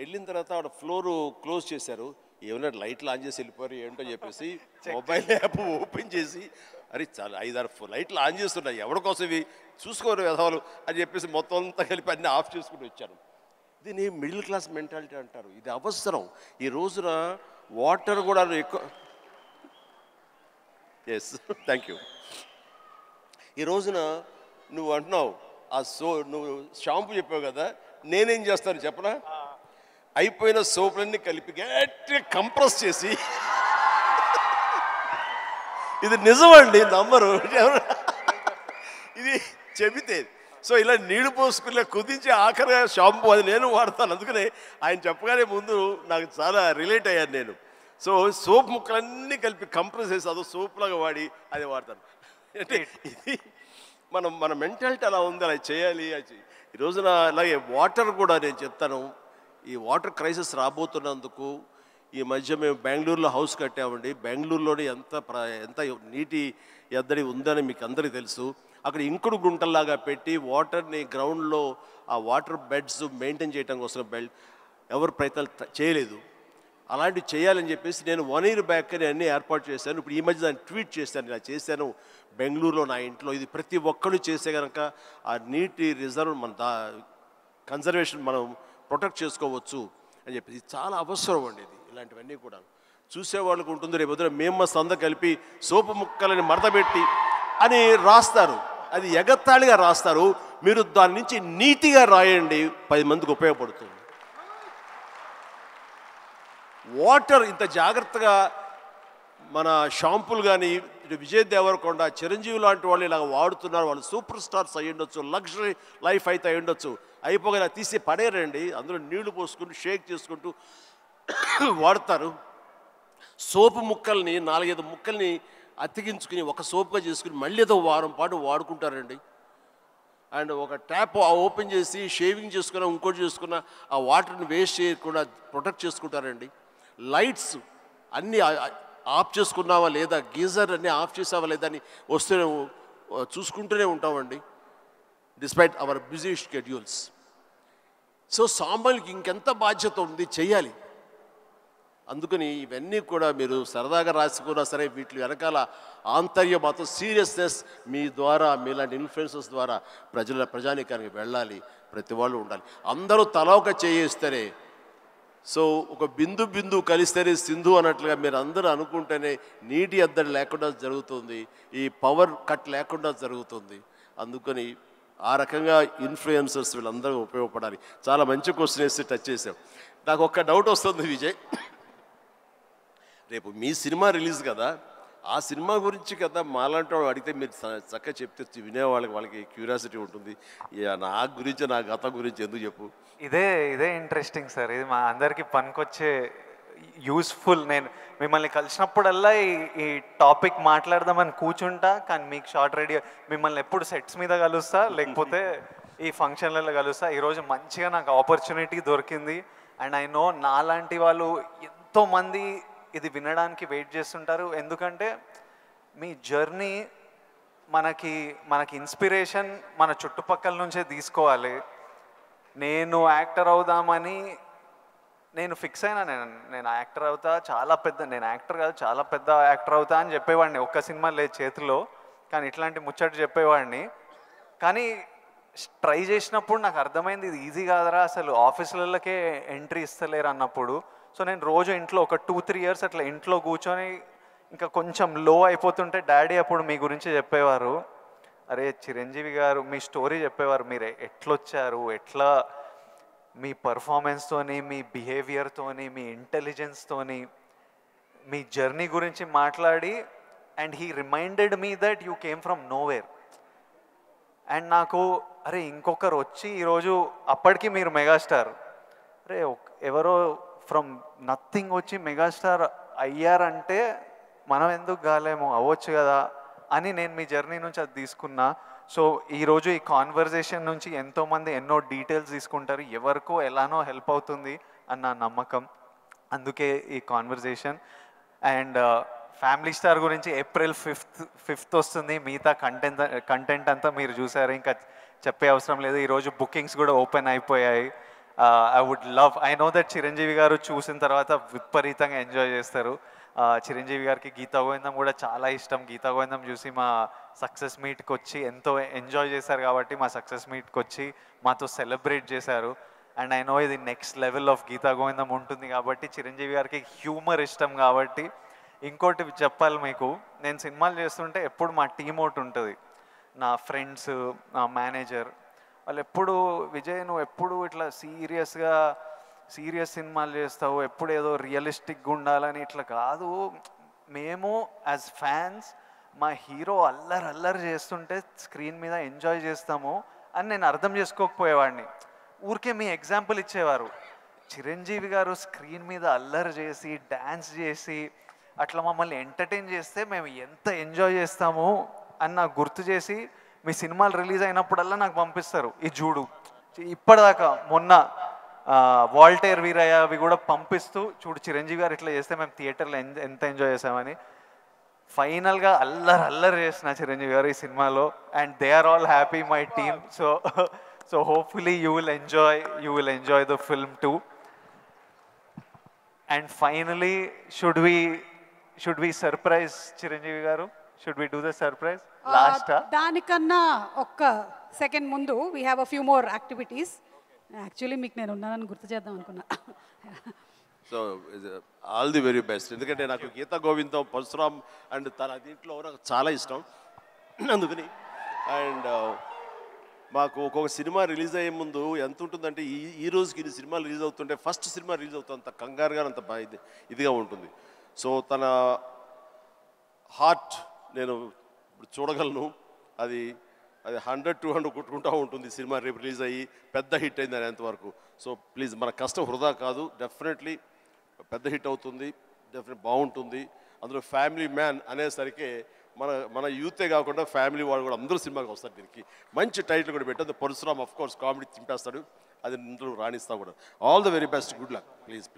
వెళ్ళిన తర్వాత ఆవిడ ఫ్లోరు క్లోజ్ చేశారు, ఏమైనా లైట్లు ఆన్ చేసి వెళ్ళిపోయారు ఏంటో చెప్పేసి మొబైల్ యాప్ ఓపెన్ చేసి అరే చాలా 5-6 లైట్లు ఆన్ చేస్తున్నాయి, ఎవరి కోసం ఇవి చూసుకోరు వ్యధవాలు అని చెప్పేసి మొత్తం అంతా కలిపి అన్నీ ఆఫ్ చేసుకుని వచ్చాను. దీన్ని మిడిల్ క్లాస్ మెంటాలిటీ అంటారు. ఇది అవసరం ఈ రోజున. వాటర్ కూడా ఎక్కువ ఎస్ థ్యాంక్ యూ. ఈ రోజున నువ్వు అంటున్నావు నువ్వు షాంపూ చెప్పావు కదా, నేనేం చేస్తాను చెప్పనా, అయిపోయిన సోపులన్నీ కలిపి గట్టిగా కంప్రెస్ చేసి ఇది నిజమండి నమ్మరు ఇది చెబితే. సో ఇలా నీళ్లు పోసుకునే కుదించి ఆఖరిగా షాంపూ అది నేను వాడతాను. అందుకనే ఆయన చెప్పగానే ముందు నాకు చాలా రిలేట్ అయ్యాను నేను. సో సోప్ ముక్కలన్నీ కలిపి కంప్రెస్ చేసి అదో సోప్లాగా వాడి అది వాడతాను. అంటే ఇది మన మెంటాలిటీ అలా ఉంది, అలా చేయాలి. ఈ రోజున అలాగే వాటర్ కూడా నేను చెప్తాను, ఈ వాటర్ క్రైసిస్ రాబోతున్నందుకు ఈ మధ్య మేము బెంగళూరులో హౌస్ కట్టామండి. బెంగళూరులోనే ఎంత నీటి ఎద్దడి ఉందని మీకు అందరికీ తెలుసు. అక్కడ ఇంకుడు గుంటల్లాగా పెట్టి వాటర్ని గ్రౌండ్లో ఆ వాటర్ బెడ్స్ మెయింటైన్ చేయడం కోసం ఎవరు ప్రయత్నాలు చేయలేదు. అలాంటివి చేయాలని చెప్పేసి నేను 1 year బ్యాక్ అని అన్నీ ఏర్పాటు చేశాను. ఇప్పుడు ఈ మధ్య దాన్ని ట్వీట్ చేశాను, ఇలా చేశాను బెంగళూరులో నా ఇంట్లో. ఇది ప్రతి ఒక్కరు చేసే కనుక ఆ నీటి రిజర్వ్ మన కన్జర్వేషన్ మనం ప్రొటెక్ట్ చేసుకోవచ్చు అని చెప్పేసి ఇది చాలా అవసరం అండి. ఇది ఇలాంటివన్నీ కూడా చూసేవాళ్ళకు ఉంటుంది. రేపు పొద్దున మేము మస్తు అందరూ కలిపి సోపు ముక్కలని మడతపెట్టి అని రాస్తారు. అది ఎగత్తాళిగా రాస్తారు. మీరు దాని నుంచి నీతిగా రాయండి, 10 మందికి ఉపయోగపడుతుంది. వాటర్ ఇంత జాగ్రత్తగా మన షాంపులు కానీ విజయ్ దేవరకొండ, చిరంజీవి లాంటి వాళ్ళు ఇలాగ వాడుతున్నారు. వాళ్ళు సూపర్ స్టార్స్ అయ్యి ఉండొచ్చు, లగ్జరీ లైఫ్ అయితే అయి ఉండొచ్చు. అయిపోగా తీసి పడేరండి, అందులో నీళ్లు పోసుకుంటూ షేక్ చేసుకుంటూ వాడతారు. సోపు ముక్కల్ని 4-5 ముక్కల్ని అతికించుకుని ఒక సోపుగా చేసుకుని మళ్ళీ ఏదో వారం పాటు వాడుకుంటారండి. అండ్ ఒక ట్యాప్ ఓపెన్ చేసి షేవింగ్ చేసుకున్న ఇంకోటి చేసుకున్న ఆ వాటర్ని వేస్ట్ చేయకుండా ప్రొటెక్ట్ చేసుకుంటారండి. లైట్స్ అన్నీ ఆఫ్ చేసుకున్నావా లేదా, గీజర్ అన్నీ ఆఫ్ చేసావా లేదా అని వస్తూనే చూసుకుంటూనే ఉంటామండి, despite our busy schedules. So సామాన్యులకి ఇంకెంత బాధ్యత ఉంది, చెయ్యాలి. అందుకని ఇవన్నీ కూడా మీరు సరదాగా రాసుకున్నా సరే వీటి వెనకాల ఆంతర్య మాత్రం సీరియస్నెస్ మీ ద్వారా, మీలాంటి ఇన్ఫ్లుయెన్సర్స్ ద్వారా ప్రజానీకానికి వెళ్ళాలి. ప్రతి వాళ్ళు ఉండాలి. అందరూ తల ఒక చేయిస్తేనే, సో ఒక బిందు కలిస్తేనే సింధు అన్నట్లుగా మీరు అందరూ అనుకుంటేనే నీటి ఎద్దడి లేకుండా జరుగుతుంది, ఈ పవర్ కట్ లేకుండా జరుగుతుంది. అందుకని ఆ రకంగా ఇన్ఫ్లుయెన్సర్స్ వీళ్ళందరూ ఉపయోగపడాలి. చాలా మంచి క్వశ్చన్ వేసి టచ్ చేసాం. నాకు ఒక్క డౌట్ వస్తుంది విజయ్, రేపు మీ సినిమా రిలీజ్ కదా, ఆ సినిమా గురించి కదా మాలాంటి వాడు అడిగితే మీరు చక్కగా చెప్తే వాళ్ళకి క్యూరియాసిటీ ఉంటుంది. నా గురించి, నా గతం గురించి ఎందుకు చెప్పు. ఇదే ఇంట్రెస్టింగ్ సార్, ఇది మా అందరికీ పనికొచ్చే యూస్ఫుల్. నేను మిమ్మల్ని కలిసినప్పుడల్లా ఈ టాపిక్ మాట్లాడదామని కూర్చుంటా, కానీ మీకు షార్ట్ రెడీ మిమ్మల్ని ఎప్పుడు సెట్స్ మీద కలుస్తా, లేకపోతే ఈ ఫంక్షన్లలో కలుస్తా. ఈరోజు మంచిగా నాకు ఆపర్చునిటీ దొరికింది. అండ్ ఐ నో నాలాంటి వాళ్ళు ఎంతోమంది ఇది వినడానికి వెయిట్ చేస్తుంటారు. ఎందుకంటే మీ జర్నీ మనకి ఇన్స్పిరేషన్ మన చుట్టుపక్కల నుంచే తీసుకోవాలి. నేను యాక్టర్ అవుదామని నేను ఫిక్స్ అయినా, నేను యాక్టర్ అవుతా, నేను యాక్టర్ కాదు చాలా పెద్ద యాక్టర్ అవుతా అని చెప్పేవాడిని. ఒక్క సినిమా లేదు చేతిలో, కానీ ఇట్లాంటి ముచ్చట చెప్పేవాడిని. కానీ ట్రై చేసినప్పుడు నాకు అర్థమైంది ఇది ఈజీ కాదరా, అసలు ఆఫీసులకే ఎంట్రీ ఇస్తలేరు అన్నప్పుడు. సో నేను రోజు ఇంట్లో ఒక 2-3 ఇయర్స్ అట్లా ఇంట్లో కూర్చొని ఇంకా కొంచెం లో అయిపోతుంటే డాడీ అప్పుడు మీ గురించి చెప్పేవారు, అరే చిరంజీవి గారు మీ స్టోరీ చెప్పేవారు, మీరు ఎట్లొచ్చారు, ఎట్లా మీ పర్ఫార్మెన్స్తోని, మీ బిహేవియర్తోని, మీ ఇంటెలిజెన్స్తోని మీ జర్నీ గురించి మాట్లాడి, and he reminded me that you came from nowhere. And నాకు అరే ఇంకొకరు వచ్చి ఈరోజు అప్పటికి మీరు మెగాస్టార్, అరే ఎవరో ఫ్రమ్ నథింగ్ వచ్చి మెగాస్టార్ అయ్యారంటే మనం ఎందుకు కాలేమో, అవ్వచ్చు కదా అని నేను మీ జర్నీ నుంచి అది తీసుకున్నా. సో ఈరోజు ఈ కాన్వర్జేషన్ నుంచి ఎంతోమంది ఎన్నో డీటెయిల్స్ తీసుకుంటారు, ఎవరికో ఎలానో హెల్ప్ అవుతుంది అన్న నమ్మకం, అందుకే ఈ కాన్వర్జేషన్. అండ్ ఫ్యామిలీ స్టార్ గురించి April 5th వస్తుంది. మిగతా కంటెంట్ అంతా మీరు చూసారు, ఇంకా చెప్పే అవసరం లేదు. ఈరోజు బుకింగ్స్ కూడా ఓపెన్ అయిపోయాయి. ఐ నో దట్ చిరంజీవి గారు చూసిన తర్వాత విపరీతంగా ఎంజాయ్ చేస్తారు. చిరంజీవి గారికి గీతా గోవిందం కూడా చాలా ఇష్టం. గీతా గోవిందం చూసి మా సక్సెస్ మీట్కి వచ్చి ఎంతో ఎంజాయ్ చేశారు కాబట్టి మా సక్సెస్ మీట్కి వచ్చి మాతో సెలబ్రేట్ చేశారు. అండ్ ఐ నో ఇది నెక్స్ట్ లెవెల్ ఆఫ్ గీతా గోవిందం ఉంటుంది కాబట్టి చిరంజీవి గారికి హ్యూమర్ ఇష్టం కాబట్టి. ఇంకోటి చెప్పాలి మీకు, నేను సినిమాలు చేస్తుంటే ఎప్పుడు మా టీమ్ ఒకటి ఉంటుంది, నా ఫ్రెండ్స్, నా మేనేజర్, వాళ్ళు ఎప్పుడు విజయ్ నువ్వు ఎప్పుడు ఇట్లా సీరియస్ సినిమాలు చేస్తావు, ఎప్పుడు ఏదో రియలిస్టిక్గా ఉండాలని, ఇట్లా కాదు, మేము యాజ్ ఫ్యాన్స్ మా హీరో అల్లరి చేస్తుంటే స్క్రీన్ మీద ఎంజాయ్ చేస్తాము అని నేను అర్థం చేసుకోకపోయేవాడిని. ఊరికే మీ ఎగ్జాంపుల్ ఇచ్చేవారు, చిరంజీవి గారు స్క్రీన్ మీద అల్లరి చేసి డ్యాన్స్ చేసి అట్లా మమ్మల్ని ఎంటర్టైన్ చేస్తే మేము ఎంత ఎంజాయ్ చేస్తాము అని నాకు గుర్తు చేసి మీ సినిమాలు రిలీజ్ అయినప్పుడల్లా నాకు పంపిస్తారు, ఈ చూడు. ఇప్పటిదాకా మొన్న వాల్టేర్ వీరయ్య అవి కూడా పంపిస్తూ, చూడు చిరంజీవి గారు ఇట్లా చేస్తే మేము థియేటర్లో ఎంత ఎంజాయ్ చేసామని. ఫైనల్గా అల్లరి చేసిన చిరంజీవి గారు ఈ సినిమాలో, and they are all happy my team. So hopefully you will enjoy the film too. And finally should we surprise Chiranjeevi garu? Should we do the surprise last? దానికన్నా ఒక్క సెకండ్ ముందు we have a few more activities. Actually మీకు నేను ఉన్నానని గుర్తు చేద్దాం అనుకున్నా. So all the very best. ఎందుకంటే నాకు గీతా గోవిందం, పరశురామ్ అండ్ తన దీంట్లో నాకు చాలా ఇష్టం. అందుకని అండ్ మాకు ఒక్కొక్క సినిమా రిలీజ్ అయ్యే ముందు ఎంత ఉంటుందంటే ఈ రోజుకి ఇన్ని సినిమాలు రిలీజ్ అవుతుంటే ఫస్ట్ సినిమా రిలీజ్ అవుతుంది అంత కంగారుగా అంత ఇదిగా ఉంటుంది. సో తన హార్ట్ నేను ఇప్పుడు చూడగలను. అది 100-200 కొట్టుకుంటూ ఉంటుంది సినిమా రేపు రిలీజ్ అయ్యి పెద్ద హిట్ అయింది అనేంతవరకు. సో ప్లీజ్ మన కష్టం వృధా కాదు, డెఫినెట్లీ పెద్ద హిట్ అవుతుంది, డెఫినెట్ బాగుంటుంది. అందులో ఫ్యామిలీ మ్యాన్ అనేసరికి మన యూతే కాకుండా ఫ్యామిలీ వాళ్ళు కూడా అందరూ సినిమాకి వస్తారు. దీనికి మంచి టైటిల్ కూడా పెట్టారు. పరశురామ్ ఆఫ్ కోర్స్ కామెడీ చింపేస్తాడు, అది ఇందులో రాణిస్తా కూడా. All the very best, good luck please.